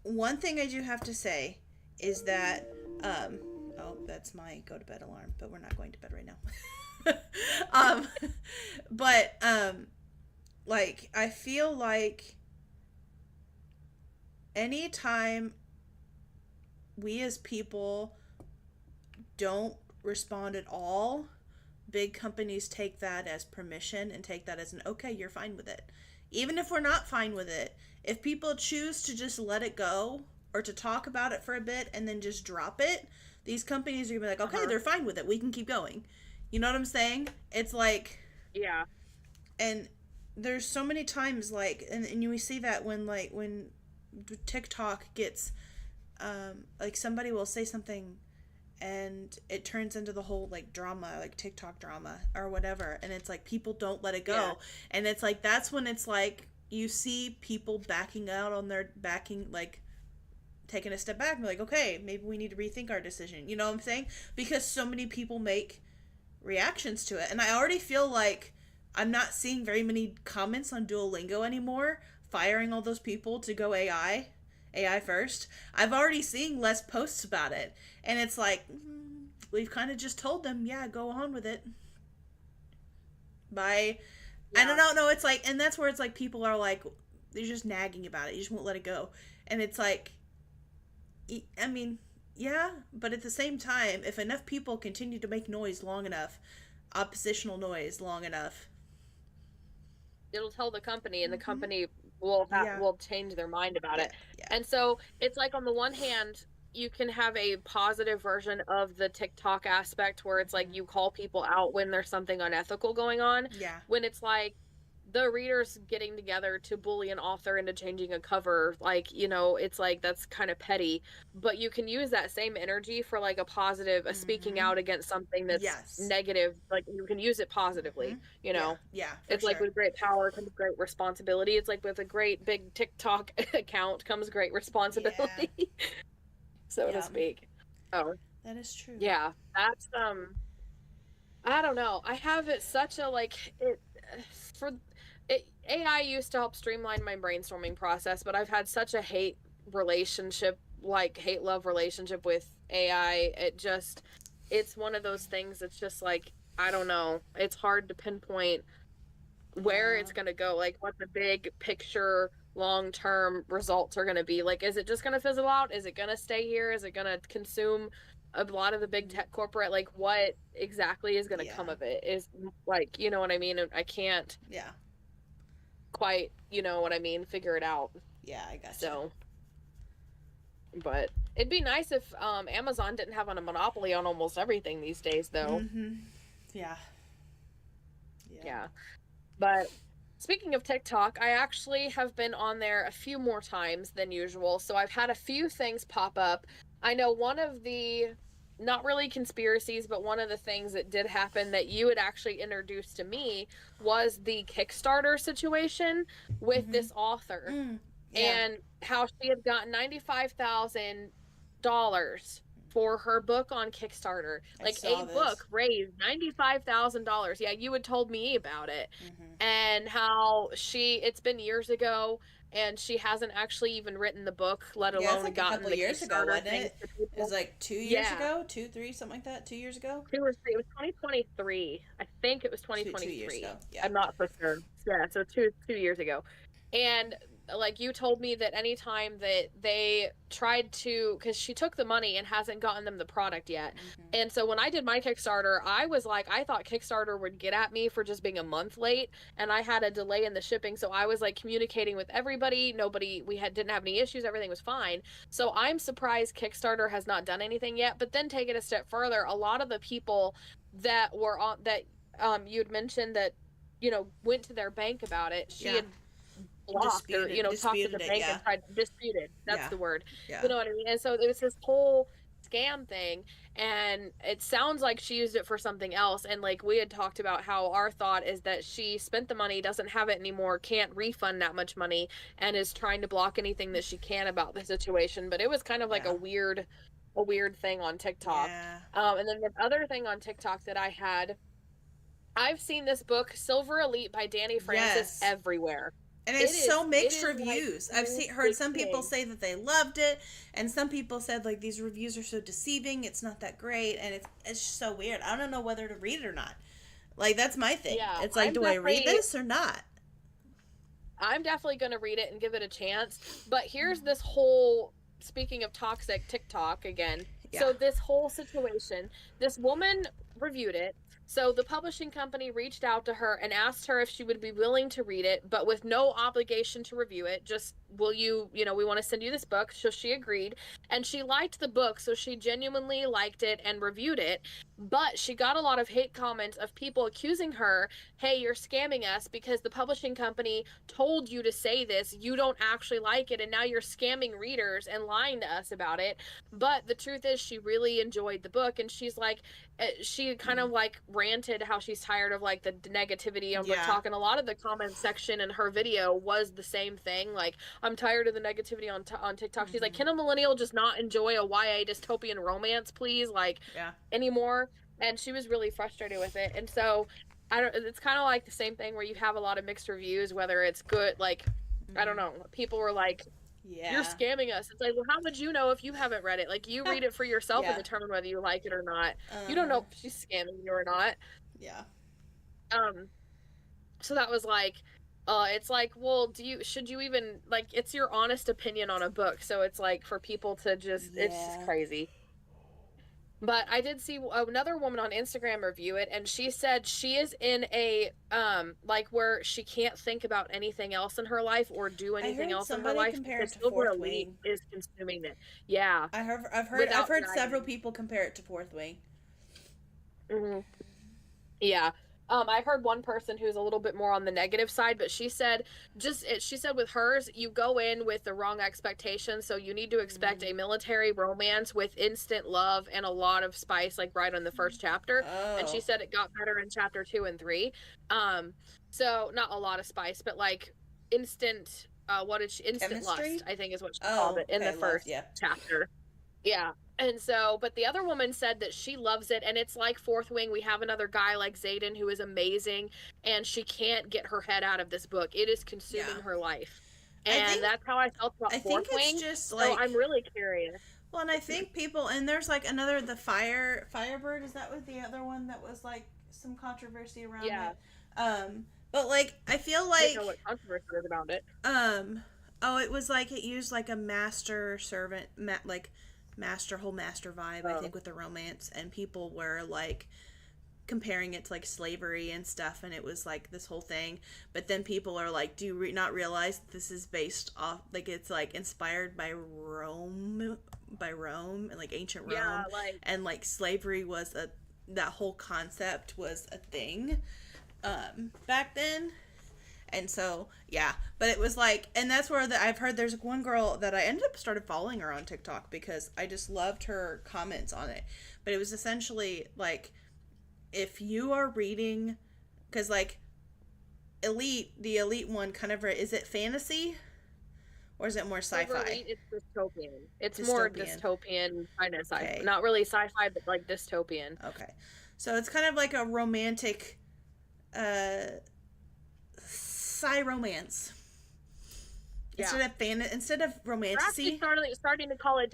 one thing I do have to say is that, oh, that's my go to bed alarm, but we're not going to bed right now. um, but, like, I feel like anytime we as people don't respond at all, big companies take that as permission and take that as an okay, you're fine with it. Even if we're not fine with it, if people choose to just let it go or to talk about it for a bit and then just drop it, these companies are gonna be like, okay, they're fine with it. We can keep going. You know what I'm saying? It's like, Yeah. and there's so many times like, and we see that when TikTok gets, like somebody will say something and it turns into the whole like drama, like TikTok drama or whatever, and it's like people don't let it go. Yeah. And it's like that's when it's like you see people backing out on their backing, like taking a step back and be like, okay, maybe we need to rethink our decision. You know what I'm saying? Because so many people make reactions to it. And I already feel like I'm not seeing very many comments on Duolingo anymore, firing all those people to go AI first. I've already seen less posts about it. And it's like, we've kind of just told them, yeah, go on with it. Bye. Yeah. And I don't know, it's like, and that's where it's like people are like, they're just nagging about it. You just won't let it go. And it's like, I mean, yeah, but at the same time, if enough people continue to make noise long enough, oppositional noise long enough, it'll tell the company, and the company will change their mind about it. Yeah. And so it's like on the one hand, you can have a positive version of the TikTok aspect where it's like you call people out when there's something unethical going on. Yeah. When it's like the readers getting together to bully an author into changing a cover, like, you know, it's like that's kind of petty, but you can use that same energy for like a positive, speaking out against something that's negative. Like you can use it positively, you know. Yeah, it's like with great power comes great responsibility. It's like with a great big TikTok account comes great responsibility. Yeah. So to speak. Oh, that is true. Yeah, that's I don't know. I have it such a like it for it, AI used to help streamline my brainstorming process, but I've had such a hate love relationship with AI. It's one of those things that's just like, I don't know. It's hard to pinpoint where it's going to go, like what the big picture long-term results are going to be. Like, is it just going to fizzle out? Is it going to stay here? Is it going to consume a lot of the big tech corporate? Like, what exactly is going to come of it? Is like, you know what I mean? I can't quite, you know what I mean, figure it out. Yeah, I guess so. But it'd be nice if Amazon didn't have a monopoly on almost everything these days, though. Yeah. But speaking of TikTok, I actually have been on there a few more times than usual, so I've had a few things pop up. I know one of the, not really conspiracies, but one of the things that did happen that you had actually introduced to me was the Kickstarter situation with this author and how she had gotten $95,000 for her book on Kickstarter. Like a book raised $95,000. Yeah, you had told me about it. And how it's been years ago and she hasn't actually even written the book, let alone like gotten the years ago, wasn't it? It was like 2 years ago, 2, 3, something like that. 2 years ago. 2 or 3. It was 2023. I think it was 2023. 2 years ago. Yeah. I'm not for sure. Yeah, so 2 years ago, and like you told me that anytime that they tried to, because she took the money and hasn't gotten them the product yet. And so when I did my Kickstarter, I was like, I thought Kickstarter would get at me for just being a month late, and I had a delay in the shipping. So I was like communicating with everybody. Didn't have any issues. Everything was fine. So I'm surprised Kickstarter has not done anything yet. But then take it a step further. A lot of the people that were on that, you'd mentioned that, you know, went to their bank about it. She had blocked or, you know, talked to the bank and tried to dispute it. That's the word. You know what I mean? And so it was this whole scam thing, and it sounds like she used it for something else. And like we had talked about how our thought is that she spent the money, doesn't have it anymore, can't refund that much money, and is trying to block anything that she can about the situation. But it was kind of like a weird thing on TikTok. And then the other thing on TikTok that I've seen this book, Silver Elite by Danny Francis, everywhere. And it's so it mixed is like reviews. I've heard some people addicting. say that they loved it, and some people said like these reviews are so deceiving. It's not that great, and it's just so weird. I don't know whether to read it or not. Like that's my thing. Yeah, It's like, do I read this or not? I'm definitely going to read it and give it a chance. But here's this whole, speaking of toxic TikTok again. Yeah. So this whole situation, this woman reviewed it. So the publishing company reached out to her and asked her if she would be willing to read it, but with no obligation to review it. Just, will you, we want to send you this book. So she agreed. And she liked the book, so she genuinely liked it and reviewed it. But she got a lot of hate comments of people accusing her, hey, you're scamming us because the publishing company told you to say this. You don't actually like it, and now you're scamming readers and lying to us about it. But the truth is, she really enjoyed the book, and she's like, she kind of like ranted how she's tired of like the negativity on TikTok, and a lot of the comment section in her video was the same thing. Like, I'm tired of the negativity on TikTok. She's like, can a millennial just not enjoy a YA dystopian romance, please? Like, anymore? And she was really frustrated with it. And so it's kind of like the same thing where you have a lot of mixed reviews, whether it's good, like, I don't know, people were like, you're scamming us. It's like, well, how would you know if you haven't read it? Like, you read it for yourself and determine whether you like it or not. You don't know if she's scamming you or not. So that was like, it's like, well, should you even, like, it's your honest opinion on a book. So it's like, for people to just, it's just crazy. But I did see another woman on Instagram review it, and she said she is in a, like, where she can't think about anything else in her life or do anything else in her life because Silver Elite is consuming it. Yeah. I've heard several people compare it to Fourth Wing. Mm-hmm. Yeah. I heard one person who's a little bit more on the negative side, but she said with hers, you go in with the wrong expectations. So you need to expect a military romance with instant love and a lot of spice, like right on the first chapter. And she said it got better in chapter 2 and 3. So not a lot of spice, but like instant, instant lust, I think is what she called it in the first chapter. Yeah. And so, but the other woman said that she loves it, and it's like Fourth Wing. We have another guy like Zayden who is amazing, and she can't get her head out of this book. It is consuming her life. And that's how I felt about Fourth Wing. Just so like, I'm really curious. Well, and I think people, and there's like another, the Firebird, is that what the other one that was like some controversy around it? But like, I feel like, I don't know what controversy is about it. It was like, it used like a master servant, master vibe, I think, with the romance, and people were like comparing it to like slavery and stuff, and it was like this whole thing. But then people are like, do you not realize this is based off, like, it's like inspired by Rome and like ancient Rome, and like slavery was that whole concept was a thing back then. And so, but it was like, and that's where I've heard there's one girl that I ended up started following her on TikTok because I just loved her comments on it. But it was essentially like, if you are reading, because like the Elite one kind of, is it fantasy or is it more sci-fi? Elite, it's dystopian. It's more dystopian kind of sci-fi. Not really sci-fi, but like dystopian. Okay. So it's kind of like a romantic, romance instead of romantasy. We're actually starting to call it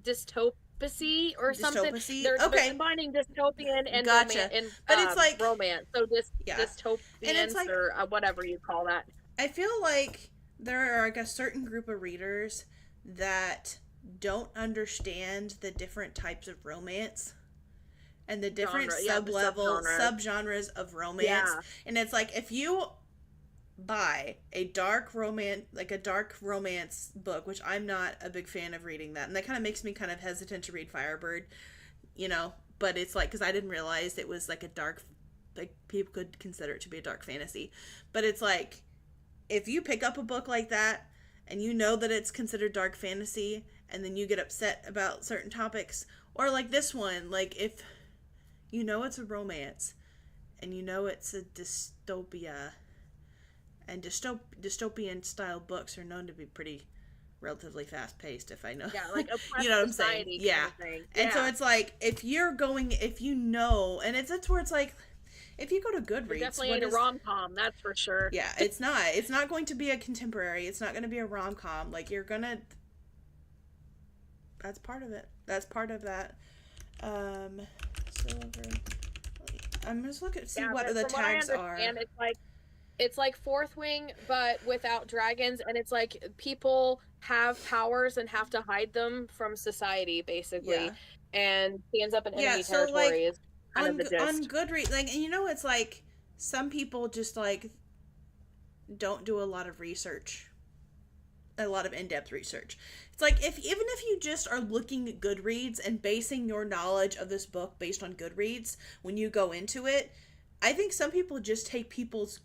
dystopacy or something. They're combining dystopian and romance, but it's like romance. So dystopian, like, or whatever you call that. I feel like there are like a certain group of readers that don't understand the different types of romance and the different subgenres of romance. And it's like, if you buy a dark romance book, which I'm not a big fan of reading that, and that kind of makes me kind of hesitant to read Firebird, but it's like, because I didn't realize it was like a dark, like, people could consider it to be a dark fantasy. But it's like, if you pick up a book like that and you know that it's considered dark fantasy, and then you get upset about certain topics, or like this one, like, if you know it's a romance and you know it's a dystopia, and dystopian style books are known to be pretty relatively fast paced, if I know. Yeah, like a you know what I'm saying? Yeah. And so it's like, if you know, and that's where it's like, If you go to It Goodreads, definitely ain't a rom-com, that's for sure. Yeah, it's not. It's not going to be a contemporary. It's not going to be a rom-com. Like, you're gonna... That's part of it. That's part of that. Silver... I'm just looking to see what the tags are. It's like Fourth Wing, but without dragons, and it's like people have powers and have to hide them from society, basically. Yeah. And he ends up in enemy so, territory. like, is kind of the gist. On Goodreads, like, and you know, it's like some people just like don't do a lot of research, a lot of in-depth research. It's like even if you just are looking at Goodreads and basing your knowledge of this book based on Goodreads when you go into it, I think some people just take people's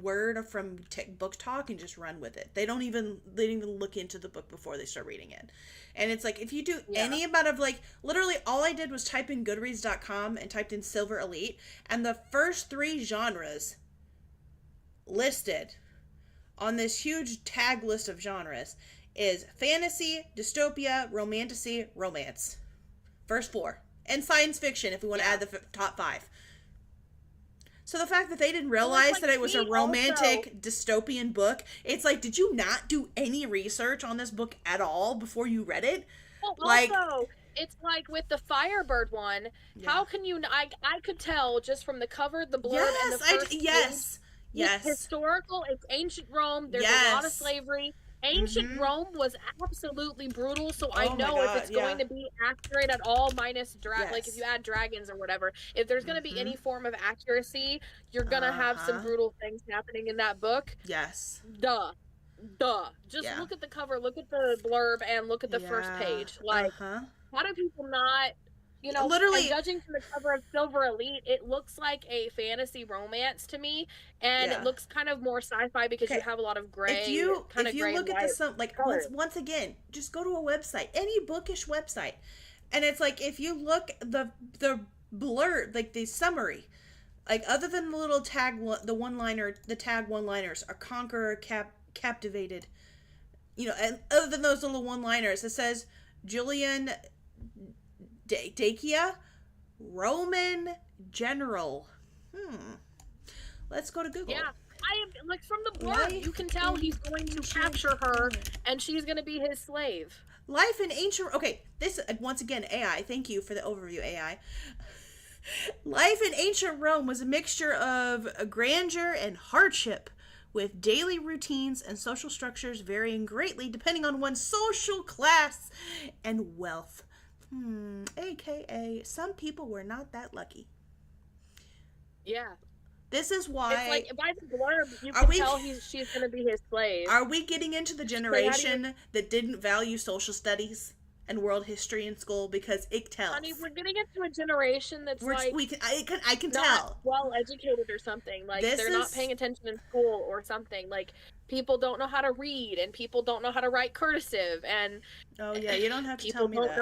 word from book talk and just run with it. They don't even look into the book before they start reading it. And it's like, if you do any amount of, like, literally all I did was type in goodreads.com and typed in Silver Elite, and the first 3 genres listed on this huge tag list of genres is fantasy, dystopia, romantasy, romance. First 4. And science fiction, if we want to add the top 5. So the fact that they didn't realize that it was a romantic dystopian book, it's like, did you not do any research on this book at all before you read it? Well, also, it's like with the Firebird one, how can you... I could tell just from the cover, the blurb, and the first page. Yes. It's historical, it's ancient Rome, there's a lot of slavery. Ancient Rome was absolutely brutal, so I know if it's going to be accurate at all, minus like if you add dragons or whatever, if there's going to be any form of accuracy, you're going to have some brutal things happening in that book. Yes. Duh. Just look at the cover, look at the blurb, and look at the first page. Like, how do people not... You know, literally, and judging from the cover of Silver Elite, it looks like a fantasy romance to me, and it looks kind of more sci-fi because you have a lot of gray. If you look at this, like, once again, just go to a website, any bookish website, and it's like, if you look the blurb, like the summary, like, other than the little tag, the tag one-liners are conqueror, captivated, you know, and other than those little one-liners, it says Julian Dacia, Roman general. Let's go to Google. Yeah, I am, like, from the blurb, you can tell he's going to capture her, and she's going to be his slave. Life in ancient... Okay, this, once again, AI. Thank you for the overview, AI. Life in ancient Rome was a mixture of grandeur and hardship, with daily routines and social structures varying greatly depending on one's social class and wealth. AKA, some people were not that lucky. Yeah. This is why... It's like, by the blurb, you can tell she's going to be his slave. Are we getting into the generation that didn't value social studies and world history in school? Because it tells. I mean, we're getting into a generation that's I can not tell. well-educated or something. Like, they're not paying attention in school or something. Like, people don't know how to read, and people don't know how to write cursive, and... Oh, yeah, you don't have to tell me that.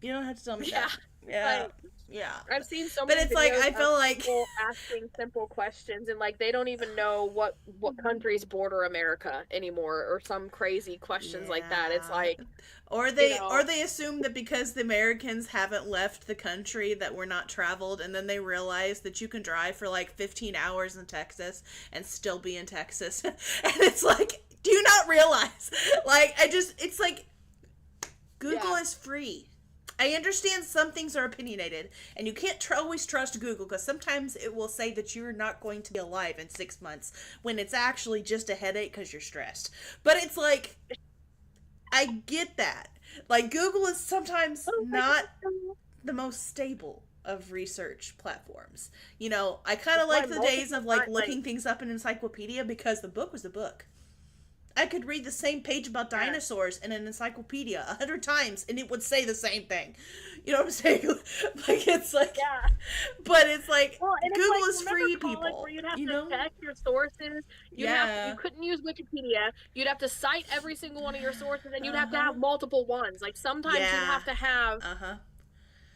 You don't have to tell me that. Yeah. Yeah. I've seen so many videos, it's like, I feel like people asking simple questions, and like they don't even know what countries border America anymore, or some crazy questions like that. It's like, or they assume that because the Americans haven't left the country that we're not traveled, and then they realize that you can drive for like 15 hours in Texas and still be in Texas. And it's like, do you not realize? Like, it's like, Google is free. I understand some things are opinionated, and you can't always trust Google, because sometimes it will say that you're not going to be alive in 6 months, when it's actually just a headache because you're stressed. But it's like, I get that. Like, Google is sometimes not the most stable of research platforms. You know, I kind of like the days of, like, looking things up in an encyclopedia, because the book was the book. I could read the same page about dinosaurs in an encyclopedia 100 times, and it would say the same thing. You know what I'm saying? Like, it's like, but it's like, Google is free, people. Where you'd have to check your sources. You couldn't use Wikipedia. You'd have to cite every single one of your sources, and you'd have to have multiple ones. Like, sometimes you'd have to have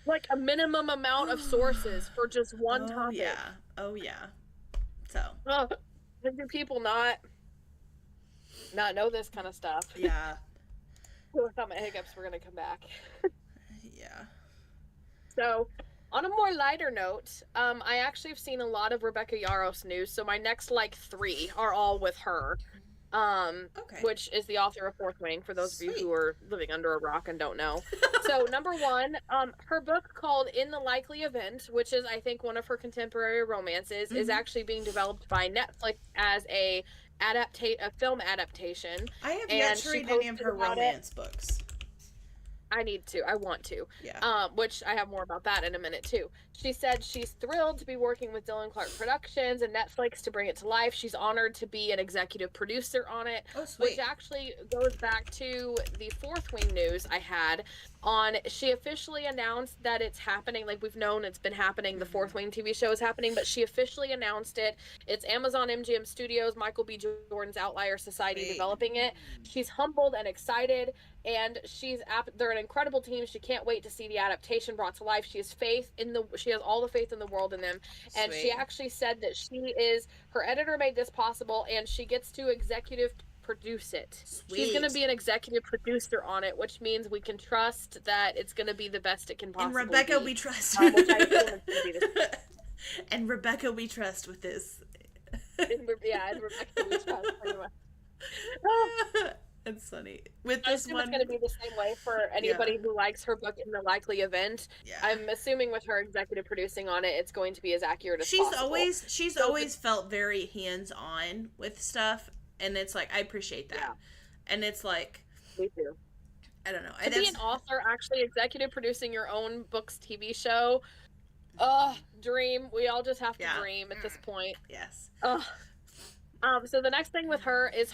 like a minimum amount of sources for just one topic. Oh yeah. So. Do people not know this kind of stuff? Yeah. I thought my hiccups were gonna come back. Yeah. So, On a more lighter note, I actually have seen a lot of Rebecca Yarros news, so my next like 3 are all with her. Okay. Which is the author of Fourth Wing, for those of you who Sweet. are living under a rock and don't know. So, number 1, her book called In the Likely Event, which is, I think, one of her contemporary romances, is actually being developed by Netflix as a film adaptation. I have yet And to she read any of posted her about it. romance books. I need to. I want to. Yeah. Which I have more about that in a minute too. She said she's thrilled to be working with Dylan Clark Productions and Netflix to bring it to life. She's honored to be an executive producer on it. Oh, sweet. Which actually goes back to the Fourth Wing news I had on. She officially announced that it's happening. Like, we've known it's been happening. The Fourth Wing TV show is happening, but she officially announced it. It's Amazon MGM Studios, Michael B. Jordan's Outlier Society developing it. She's humbled and excited, and they're an incredible team. She can't wait to see the adaptation brought to life. She has all the faith in the world in them. And Sweet. she actually said that her editor made this possible, and she gets to executive produce it. Sweet. She's going to be an executive producer on it, which means we can trust that it's going to be the best it can possibly be. And Rebecca, we trust. Which I assume it's going to be this. And Rebecca, we trust with this. And Rebecca, we trust pretty much. It's funny. With this one, it's going to be the same way for anybody who likes her book In the Likely Event. Yeah. I'm assuming with her executive producing on it, it's going to be as accurate as possible. She's always felt very hands-on with stuff, and it's like, I appreciate that. Yeah. And it's like, me too. I don't know. To be an author, actually executive producing your own book's TV show, dream. We all just have to dream at this point. Yes. So the next thing with her is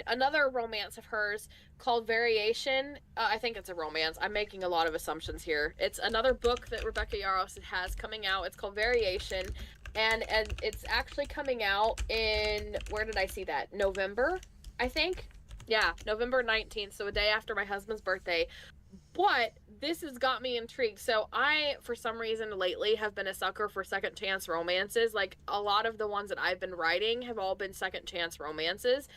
another romance of hers called Variation. I think it's a romance. I'm making a lot of assumptions here. It's another book that Rebecca Yarros has coming out. It's called Variation, and it's actually coming out in, where did I see that? November, I think. Yeah, November 19th, so a day after my husband's birthday. But this has got me intrigued. So I, for some reason lately, have been a sucker for second chance romances. Like, a lot of the ones that I've been writing have all been second chance romances.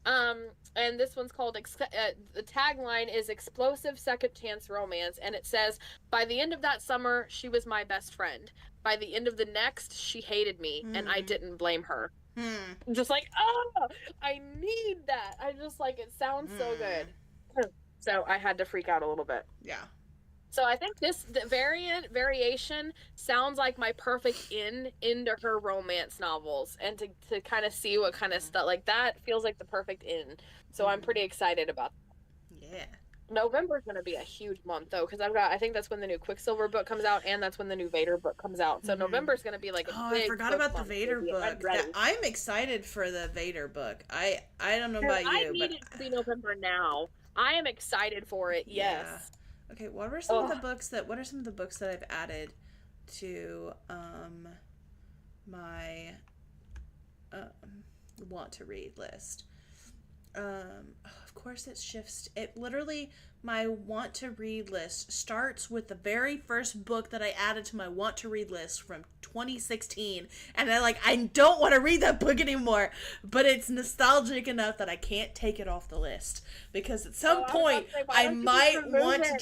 And this one's called, the tagline is Explosive Second Chance Romance. And it says, by the end of that summer, she was my best friend. By the end of the next, she hated me, and I didn't blame her. Just like, I need that. I just like, it sounds so good. So I had to freak out a little bit. Yeah. So I think the variation sounds like my perfect into her romance novels, and to kind of see what kind of stuff like that feels like the perfect in. So I'm pretty excited about that. Yeah. November's going to be a huge month though, because I think that's when the new Quicksilver book comes out, and that's when the new Vader book comes out. So November's going to be like a big I forgot about the Vader book. I'm excited for the Vader book. I don't know about you, I need it to be November now. I am excited for it. Yes. Yeah. Okay. What are some of the books that I've added to my want to read list? Of course it shifts. It literally, my want to read list starts with the very first book that I added to my want to read list from 2016, and I don't want to read that book anymore, but it's nostalgic enough that I can't take it off the list, because at some point I might want to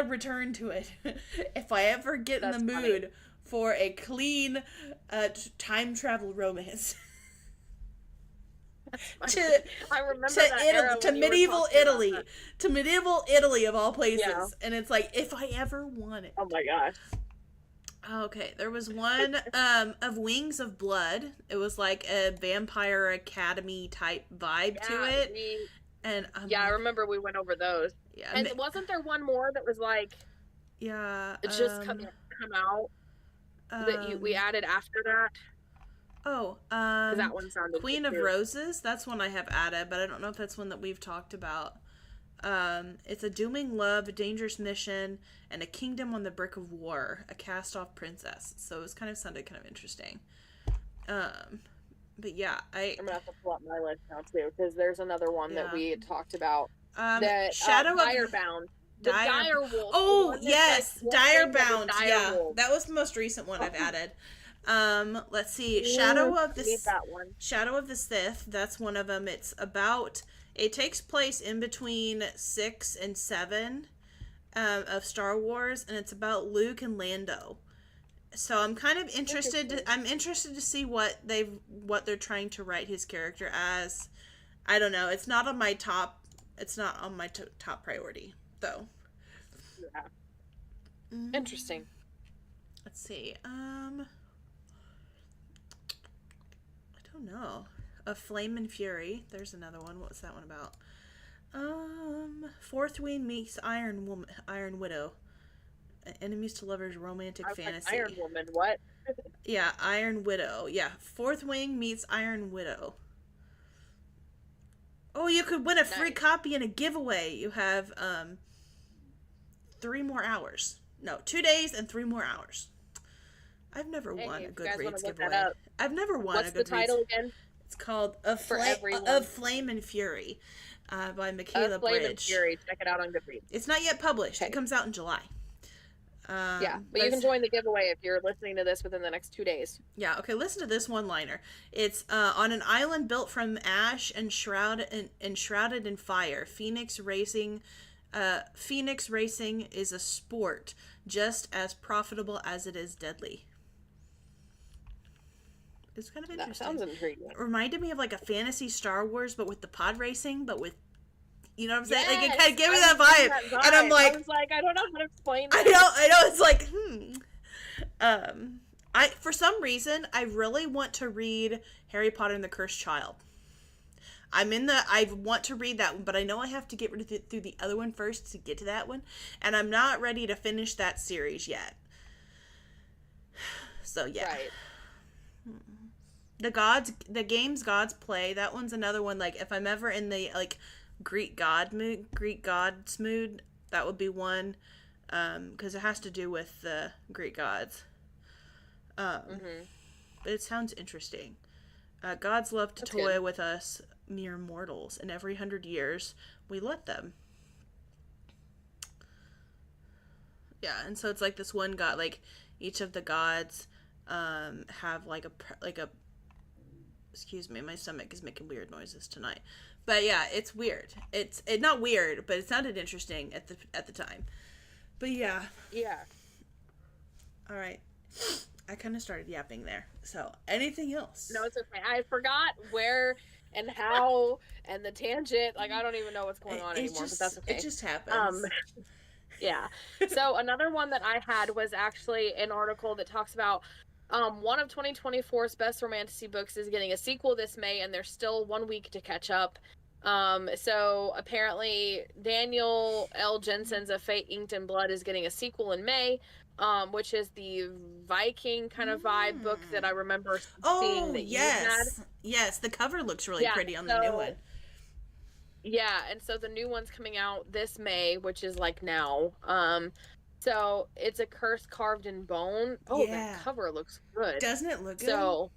return to it if I ever get in the mood for a clean time travel romance. I remember to medieval Italy of all places, and it's like, if I ever want it. Oh my gosh. Okay, there was one of Wings of Blood. It was like a Vampire Academy type vibe to it. I remember we went over those. Yeah, and wasn't there one more that was like, it just come out that we added after that? That one sounded Queen of Roses. That's one I have added, but I don't know if that's one that we've talked about. It's a dooming love, a dangerous mission, and a kingdom on the brink of war, a cast-off princess. So it sounded kind of interesting. But yeah, I'm gonna have to pull up my list now too, because there's another one that we had talked about. Shadow of Direbound. Direwolf. Oh yes, Direbound. Yeah, that was the most recent one I've added. Let's see. Shadow of the Sith. That's one of them. It takes place in between 6 and 7. of Star Wars, and it's about Luke and Lando. So I'm kind of interested. I'm interested to see what they're trying to write his character as. I don't know. It's not on my top. It's not on my top priority though. Yeah. Interesting. Let's see. I don't know. A Flame and Fury. There's another one. What was that one about? Fourth Wing meets Iron Widow. Enemies to lovers romantic fantasy. Like, Iron Woman, what? Yeah, Iron Widow. Yeah, Fourth Wing meets Iron Widow. Oh, you could win a free copy and a giveaway. You have 3 more hours. No, 2 days and 3 more hours. I've never won a Goodreads giveaway. I've never won a Goodreads. What's the title again? It's called Of Flame and Fury by Michaela Flame Bridge. And Fury. Check it out on Goodreads. It's not yet published. Okay. It comes out in July. Yeah, but you can join the giveaway if you're listening to this within the next 2 days. Yeah, okay, listen to this one-liner. It's on an island built from ash and shrouded in fire. Phoenix racing is a sport just as profitable as it is deadly. It's kind of interesting. That sounds intriguing. It reminded me of like a fantasy Star Wars, but with the pod racing, but with, you know what I'm saying? Yes, like it kind of gave me that vibe. And I'm like, I was like, I don't know how to explain that. I know. It's like, for some reason, I really want to read Harry Potter and the Cursed Child. I want to read that one, but I know I have to get through the other one first to get to that one, and I'm not ready to finish that series yet. So yeah. Right. The games gods play. That one's another one. Like if I'm ever in the like Greek gods mood, that would be one, because it has to do with the Greek gods. But it sounds interesting. Gods love to toy with us mere mortals, and every 100 years we let them. Yeah, and so it's like this one god, like each of the gods have like a excuse me, my stomach is making weird noises tonight. But yeah, it's weird. It's not weird, but it sounded interesting at the time. But yeah. Yeah. All right. I kind of started yapping there. So, anything else? No, it's okay. I forgot where and how and the tangent. Like, I don't even know what's going on anymore, but that's okay. It just happens. Yeah. So, another one that I had was actually an article that talks about one of 2024's best romantasy books is getting a sequel this May, and there's still 1 week to catch up. So apparently Daniel L. Jensen's A Fate Inked in Blood is getting a sequel in May, which is the Viking kind of vibe book that I remember seeing that you had. Yes, the cover looks really pretty on the new one. Yeah, and so the new one's coming out this May, which is like now. So it's a curse carved in bone. Oh, yeah. That cover looks good. Doesn't it look good? So,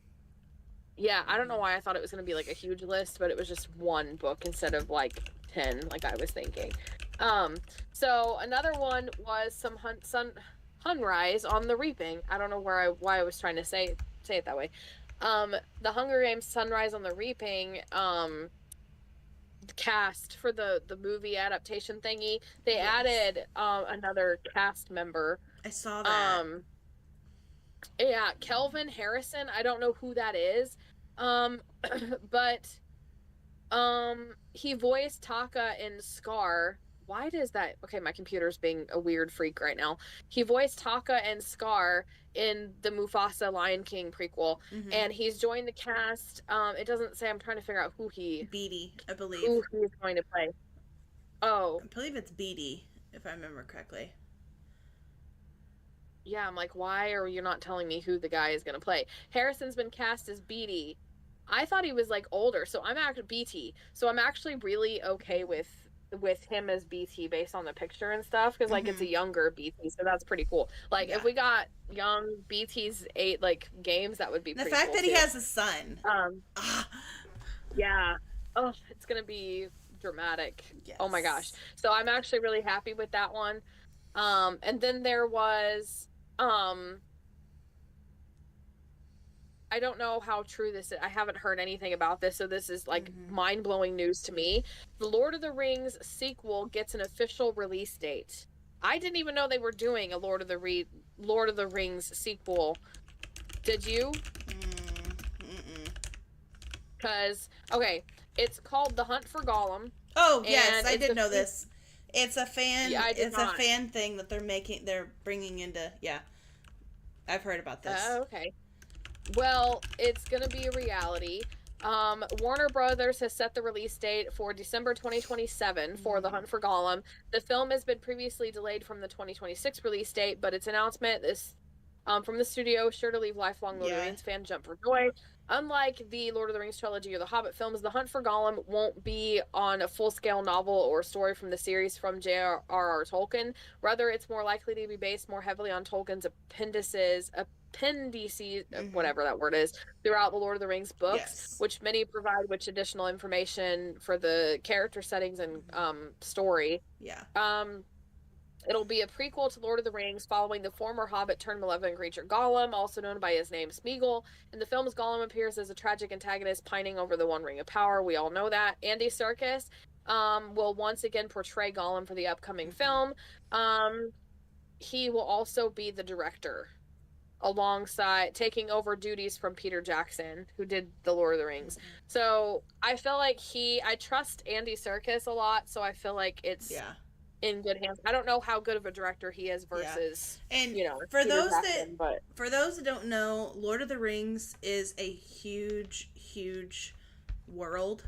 yeah, I don't know why I thought it was going to be like a huge list, but it was just one book instead of like 10, like I was thinking. So another one was some Sunrise on the Reaping. I don't know why I was trying to say it that way. The Hunger Games Sunrise on the Reaping, cast for the movie adaptation thingy, they added another cast member. I saw that. Yeah, Kelvin Harrison. I don't know who that is, but he voiced Taka in Scar. Why does that? Okay, my computer's being a weird freak right now. He voiced Taka and Scar in the Mufasa Lion King prequel, and he's joined the cast. It doesn't say. I'm trying to figure out who Beatty, I believe. Who he's going to play. Oh, I believe it's Beatty, if I remember correctly. Yeah, I'm like, why are you not telling me who the guy is going to play? Harrison's been cast as Beatty. I thought he was like older, so I'm actually BT. So I'm actually really okay with him as BT based on the picture and stuff, because like it's a younger BT, so that's pretty cool. Like if we got young BT's 8 like games, that would be pretty cool. The fact that he has a son. Yeah. Oh, it's gonna be dramatic. Yes. Oh my gosh. So I'm actually really happy with that one. And then there was I don't know how true this is. I haven't heard anything about this, so this is like mind-blowing news to me. The Lord of the Rings sequel gets an official release date. I didn't even know they were doing a Lord of the Rings sequel. Did you? Mm-mm. Because okay, it's called The Hunt for Gollum, Oh yes, and I it's did a know this. It's a yeah, fan. I did It's a not. fan thing that they're bringing into. Yeah, I've heard about this. Okay. Well, it's going to be a reality. Warner Brothers has set the release date for December 2027 for The Mm, Hunt for Gollum. The film has been previously delayed from the 2026 release date, but its announcement is from the studio sure to leave lifelong Lord of the yeah. Rings fans jump for joy. Unlike the Lord of the Rings trilogy or the Hobbit films, The Hunt for Gollum won't be on a full-scale novel or story from the series from J.R.R. Tolkien. Rather, it's more likely to be based more heavily on Tolkien's appendices, Mm-hmm. whatever that word is, throughout the Lord of the Rings books, Yes. which many provide which additional information for the character settings and Mm-hmm. story. Yeah. Um, It'll be a prequel to Lord of the Rings following the former Hobbit turned malevolent creature Gollum, also known by his name Smeagol. In the films, Gollum appears as a tragic antagonist pining over the One Ring of Power. We all know that. Andy Serkis will once again portray Gollum for the upcoming Mm-hmm. film. Um, he will also be the director alongside taking over duties from Peter Jackson, who did the Lord of the Rings. Mm-hmm. So I feel like I trust Andy Serkis a lot, so I feel like it's Yeah. in good hands. I don't know how good of a director he is Yeah. versus, And for Peter those that Jackson, but for those that don't know, Lord of the Rings is a huge, huge world.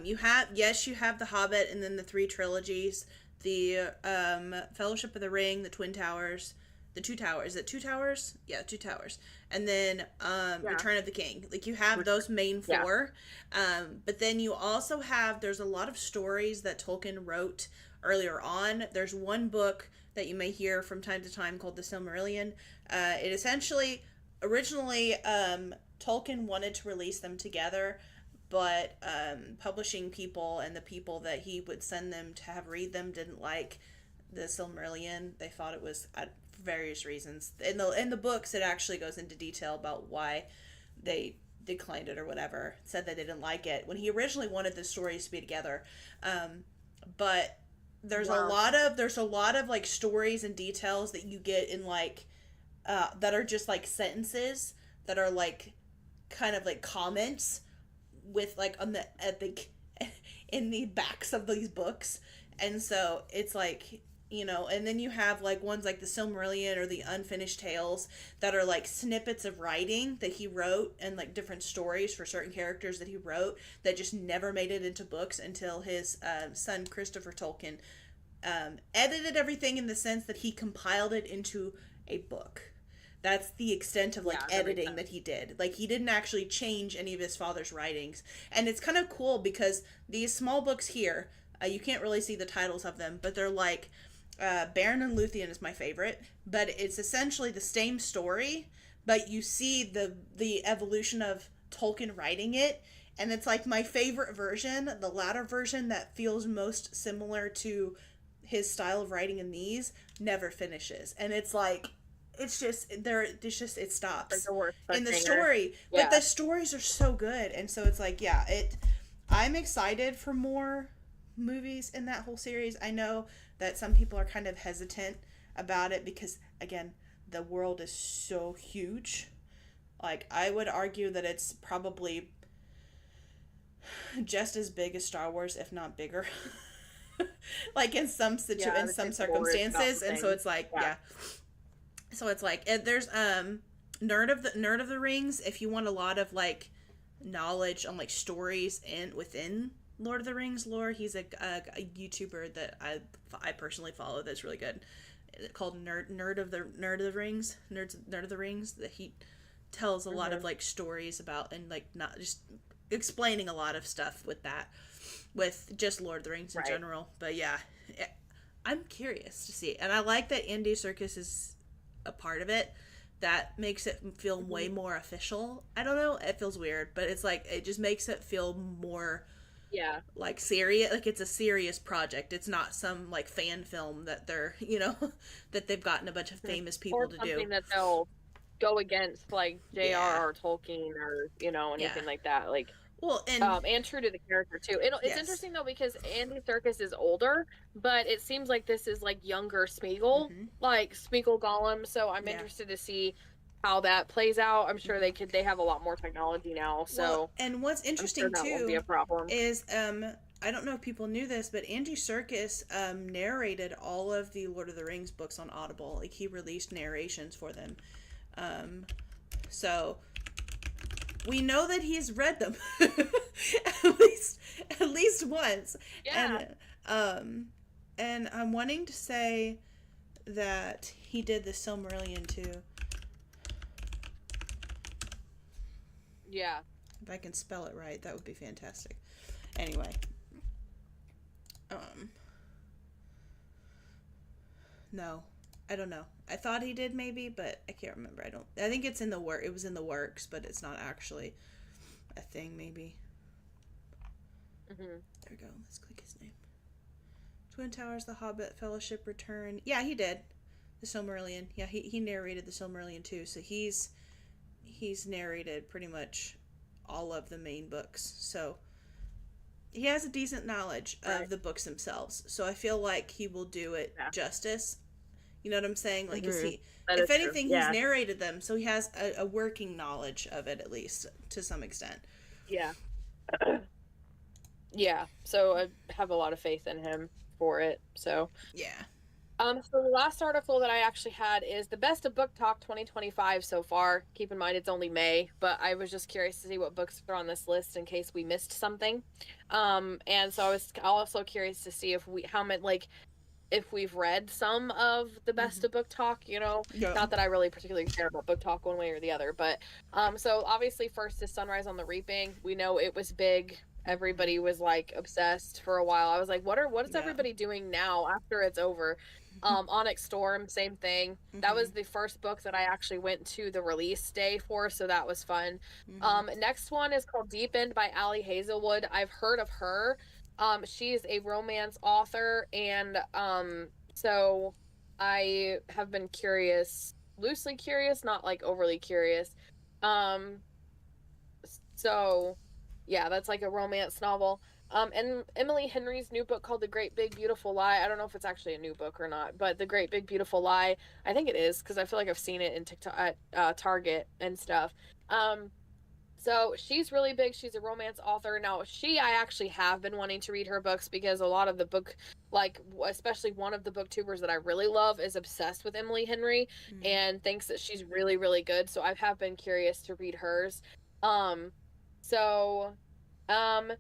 You have the Hobbit, and then the three trilogies, the Fellowship of the Ring, the Twin Towers, the Two Towers. Is it Two Towers? Yeah, Two Towers, and then yeah, Return of the King. Like you have those main yeah, four, but then you also have there's a lot of stories that Tolkien wrote earlier on. There's one book that you may hear from time to time called the Silmarillion. It essentially originally Tolkien wanted to release them together, but publishing people and the people that he would send them to have read them didn't like the Silmarillion. They thought it was for various reasons. In the books, it actually goes into detail about why they declined it or whatever. Said that they didn't like it when he originally wanted the stories to be together. But wow, there's a lot of like stories and details that you get in like that are just like sentences that are like kind of like comments with like on the epic in the backs of these books. And so it's like, and then you have like ones like the Silmarillion or the Unfinished Tales that are like snippets of writing that he wrote and like different stories for certain characters that he wrote that just never made it into books until his son Christopher Tolkien edited everything in the sense that he compiled it into a book. That's the extent of like yeah, that makes editing sense. that he did. Like he didn't actually change any of his father's writings. And it's kind of cool because these small books here, you can't really see the titles of them, but they're like Baron and Luthien is my favorite, but it's essentially the same story, but you see the evolution of Tolkien writing it, and it's like my favorite version, the latter version that feels most similar to his style of writing in these never finishes. And it's like it Like stops the worst in the cliffhanger. story, but Yeah. the stories are so good. And so it's like, yeah, I'm excited for more movies in that whole series. I know that some people are kind of hesitant about it because again, the world is so huge. Like I would argue that it's probably just as big as Star Wars, if not bigger. Like Yeah, I in would some say the lore is about the circumstances, and so same. it's like, Yeah. yeah. So it's like there's Nerd of the Rings. If you want a lot of like knowledge on like stories and within Lord of the Rings lore, he's a YouTuber that I personally follow that's really good. Called Nerd of the Rings, Nerd of the Rings. That he tells a lot of Mm-hmm. like stories about and like not just explaining a lot of stuff with that, with just Lord of the Rings in Right. general. But yeah, I'm curious to see, and I like that Andy Serkis is a part of it. That makes it feel Mm-hmm. way more official. I don't know, it feels weird, but it's like it just makes it feel more Yeah. like serious, like it's a serious project. It's not some like fan film that they're that they've gotten a bunch of Mhm. famous Or people to do. something that they'll go against like Yeah, J.R.R. Tolkien or, yeah. anything like that. Like, Well, and true to the character too. It's yes. interesting though because Andy Serkis is older, but it seems like this is like younger Smeagol, Mm-hmm. like Smeagol Gollum. So I'm Yeah. interested to see how that plays out. I'm sure Mm-hmm. they have a lot more technology now, Well, so and what's I'm sure interesting that won't be too a problem. is I don't know if people knew this, but Andy Serkis narrated all of the Lord of the Rings books on Audible. Like he released narrations for them. Um, so we know that he's read them at least at least once, Yeah. and um, and I'm wanting to say that he did the Silmarillion too. Yeah. If I can spell it right, that would be fantastic. Anyway, um, no, I don't know. I thought he did maybe, but I can't remember. I don't. I think it's in the work. It was in the works, but it's not actually a thing. Maybe. Hmm. There we go. Let's click his name. Twin Towers, The Hobbit, Fellowship, Return. Yeah, he did. The Silmarillion. Yeah, he narrated the Silmarillion too. So he's narrated pretty much all of the main books. So he has a decent knowledge Right. of the books themselves. So I feel like he will do it Yeah. justice. You know what I'm saying? Like, is Hmm. he? That If is true. anything, he's Yeah. narrated them, so he has a working knowledge of it at least to some extent. Yeah. Yeah. So I have a lot of faith in him for it. So Yeah. so the last article that I actually had is the best of Book Talk 2025 so far. Keep in mind it's only May, but I was just curious to see what books are on this list in case we missed something. And so I was also curious to see if we how many like if we've read some of the best Mm-hmm. of Book Talk, Yeah. not that I really particularly care about Book Talk one way or the other, but so obviously first is Sunrise on the Reaping. We know it was big. Mm-hmm. Everybody was like obsessed for a while. I was like, what is Yeah. everybody doing now after it's over? Onyx Storm, same thing. That Mm-hmm. was the first book that I actually went to the release day for, so that was fun. Mm-hmm. Next one is called Deep End by Allie Hazelwood. I've heard of her. She is a romance author, and so I have been curious, loosely curious, not like overly curious. Um, so yeah, that's like a romance novel. And Emily Henry's new book called The Great Big Beautiful Lie. I don't know if it's actually a new book or not, but The Great Big Beautiful Lie, I think it is because I feel like I've seen it in TikTok at Target and stuff. Um, so she's really big. She's a romance author. Now, I actually have been wanting to read her books because a lot of the book, like, especially one of the booktubers that I really love is obsessed with Emily Henry Mm-hmm. and thinks that she's really, really good. So I have been curious to read hers. Um, so, um,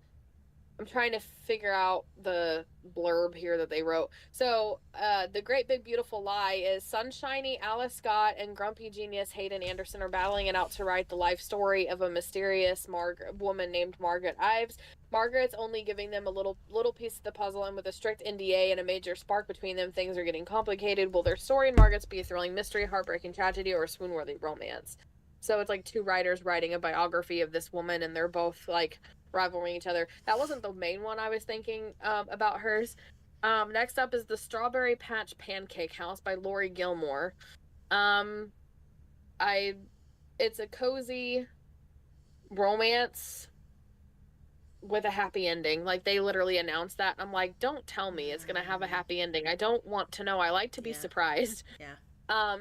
I'm trying to figure out the blurb here that they wrote. So, The Great Big Beautiful Lie is sunshiny Alice Scott and grumpy genius Hayden Anderson are battling it out to write the life story of a mysterious woman named Margaret Ives. Margaret's only giving them a little piece of the puzzle, and with a strict NDA and a major spark between them, things are getting complicated. Will their story and Margaret's be a thrilling mystery, heartbreaking tragedy, or a swoon-worthy romance? So it's like two writers writing a biography of this woman, and they're both like rivaling each other. That wasn't the main one I was thinking about hers. Next up is The Strawberry Patch Pancake House by Lori Gilmore. Um, I it's a cozy romance with a happy ending. Like they literally announced that. I'm like, don't tell me it's gonna have a happy ending. I don't want to know. I like to be Yeah. surprised. Yeah.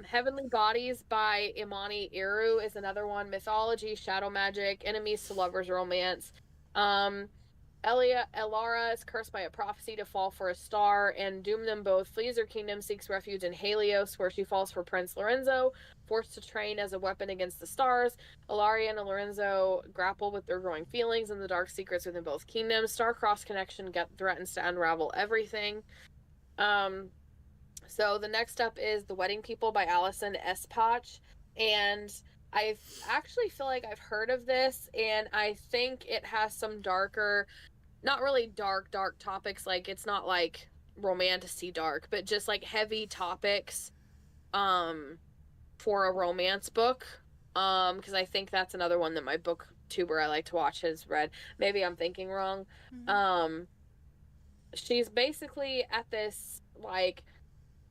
Heavenly Bodies by Imani Iru is another one. Mythology, shadow magic, enemies to lovers romance. Um, Elara is cursed by a prophecy to fall for a star, and doom them both. Flees her kingdom, seeks refuge in Helios, where she falls for Prince Lorenzo, forced to train as a weapon against the stars. Ilaria and Lorenzo grapple with their growing feelings and the dark secrets within both kingdoms. Star-crossed connection threatens to unravel everything. Um, so the next up is The Wedding People by Allison Espach, and I actually feel like I've heard of this, and I think it has some darker, not really dark topics. Like it's not like romantic dark, but just like heavy topics um for a romance book. Because I think that's another one that my booktuber I like to watch has read. Maybe I'm thinking wrong. Mm-hmm. Um she's basically at this like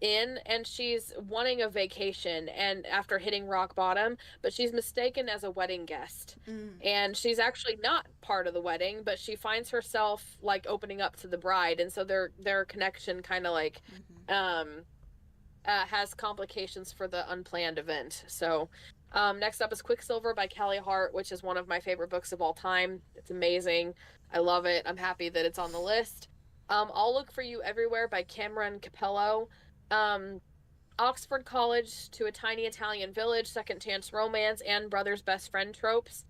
in, and she's wanting a vacation and after hitting rock bottom, but she's mistaken as a wedding guest. Mm. And she's actually not part of the wedding, but she finds herself like opening up to the bride, and so their connection kind of like um has complications for the unplanned event. So next up is Quicksilver by Kelly Hart, which is one of my favorite books of all time. It's amazing. I love it. I'm happy that it's on the list. I'll Look for You Everywhere by Cameron Capello. Um, Oxford College to a Tiny Italian Village, Second Chance Romance, and Brother's Best Friend tropes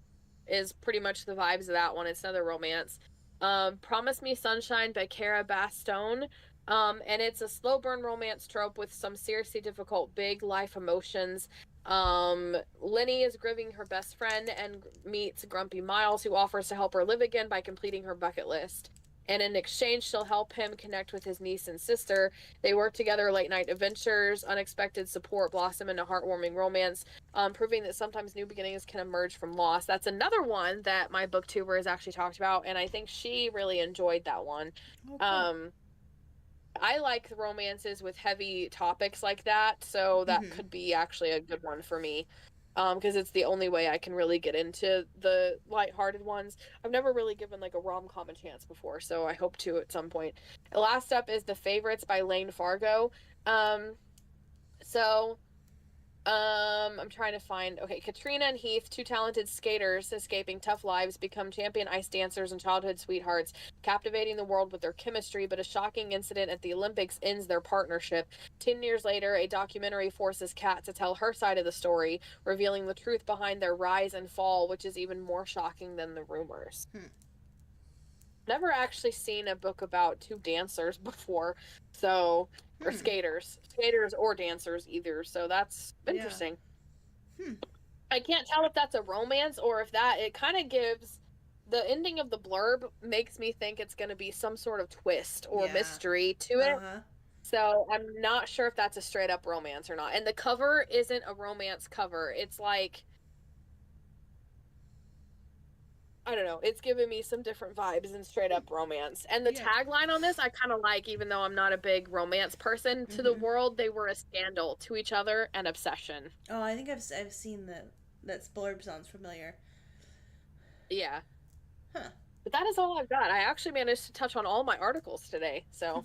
is pretty much the vibes of that one. It's another romance. Promise Me Sunshine by Cara Bastone. And it's a slow burn romance trope with some seriously difficult big life emotions. Lenny is grieving her best friend and meets Grumpy Miles, who offers to help her live again by completing her bucket list. And in exchange, she'll help him connect with his niece and sister. They work together, late night adventures, unexpected support blossom into heartwarming romance, proving that sometimes new beginnings can emerge from loss. That's another one that my booktuber has actually talked about, and I think she really enjoyed that one. Okay. I like the romances with heavy topics like that, so that Mm-hmm. could be actually a good one for me. Because it's the only way I can really get into the lighthearted ones. I've never really given like a rom-com a chance before, so I hope to at some point. The last up is The Favorites by Lane Fargo. So I'm trying to find. Okay, Katrina and Heath, two talented skaters escaping tough lives, become champion ice dancers and childhood sweethearts, captivating the world with their chemistry. But a shocking incident at the Olympics ends their partnership. 10 years later, a documentary forces Kat to tell her side of the story, revealing the truth behind their rise and fall, which is even more shocking than the rumors. Never actually seen a book about two dancers before, so or skaters or dancers either. So that's interesting. I can't tell if that's a romance or if that it kind of gives the ending of the blurb makes me think it's going to be some sort of twist or mystery to it. So I'm not sure if that's a straight up romance or not. And the cover isn't a romance cover. It's like I don't know. It's giving me some different vibes and straight up romance. And the tagline on this, I kind of like, even though I'm not a big romance person. To the world, they were a scandal. To each other, an obsession. Oh, I think I've seen that blurb sounds familiar. Yeah. Huh. But that is all I've got. I actually managed to touch on all my articles today. So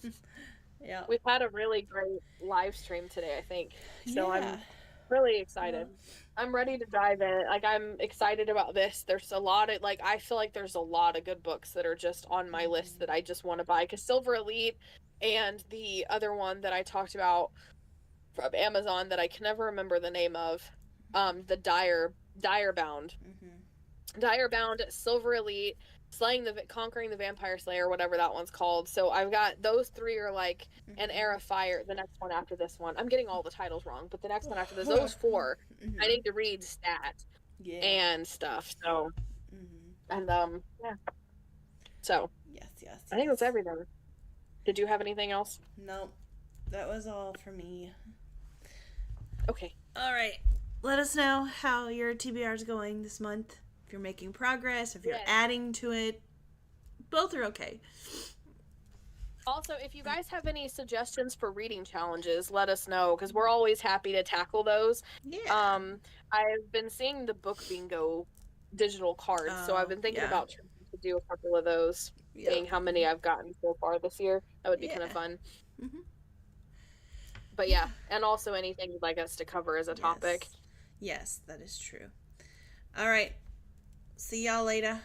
yeah. We've had a really great live stream today, I think. So I'm really excited. I'm ready to dive in. Like, I'm excited about this. There's a lot of, like, I feel like there's a lot of good books that are just on my list that I just want to buy. Because Silver Elite and the other one that I talked about from Amazon that I can never remember the name of, the Direbound. Direbound, Silver Elite, Conquering the Vampire Slayer, whatever that one's called. So I've got those three are like an Era Fire. The next one after this one, I'm getting all the titles wrong, but the next one after this, those four, I need to read stat and stuff. So, and yeah. So yes. I think that's everything. Did you have anything else? Nope, that was all for me. Okay. All right. Let us know how your TBR is going this month. If you're making progress, if you're adding to it, both are okay. Also, if you guys have any suggestions for reading challenges, let us know because we're always happy to tackle those. Yeah. I've been seeing the book bingo digital cards, so I've been thinking about trying to do a couple of those, seeing how many I've gotten so far this year. That would be kind of fun. But yeah, and also anything you'd like us to cover as a topic. Yes, that is true. All right. See y'all later.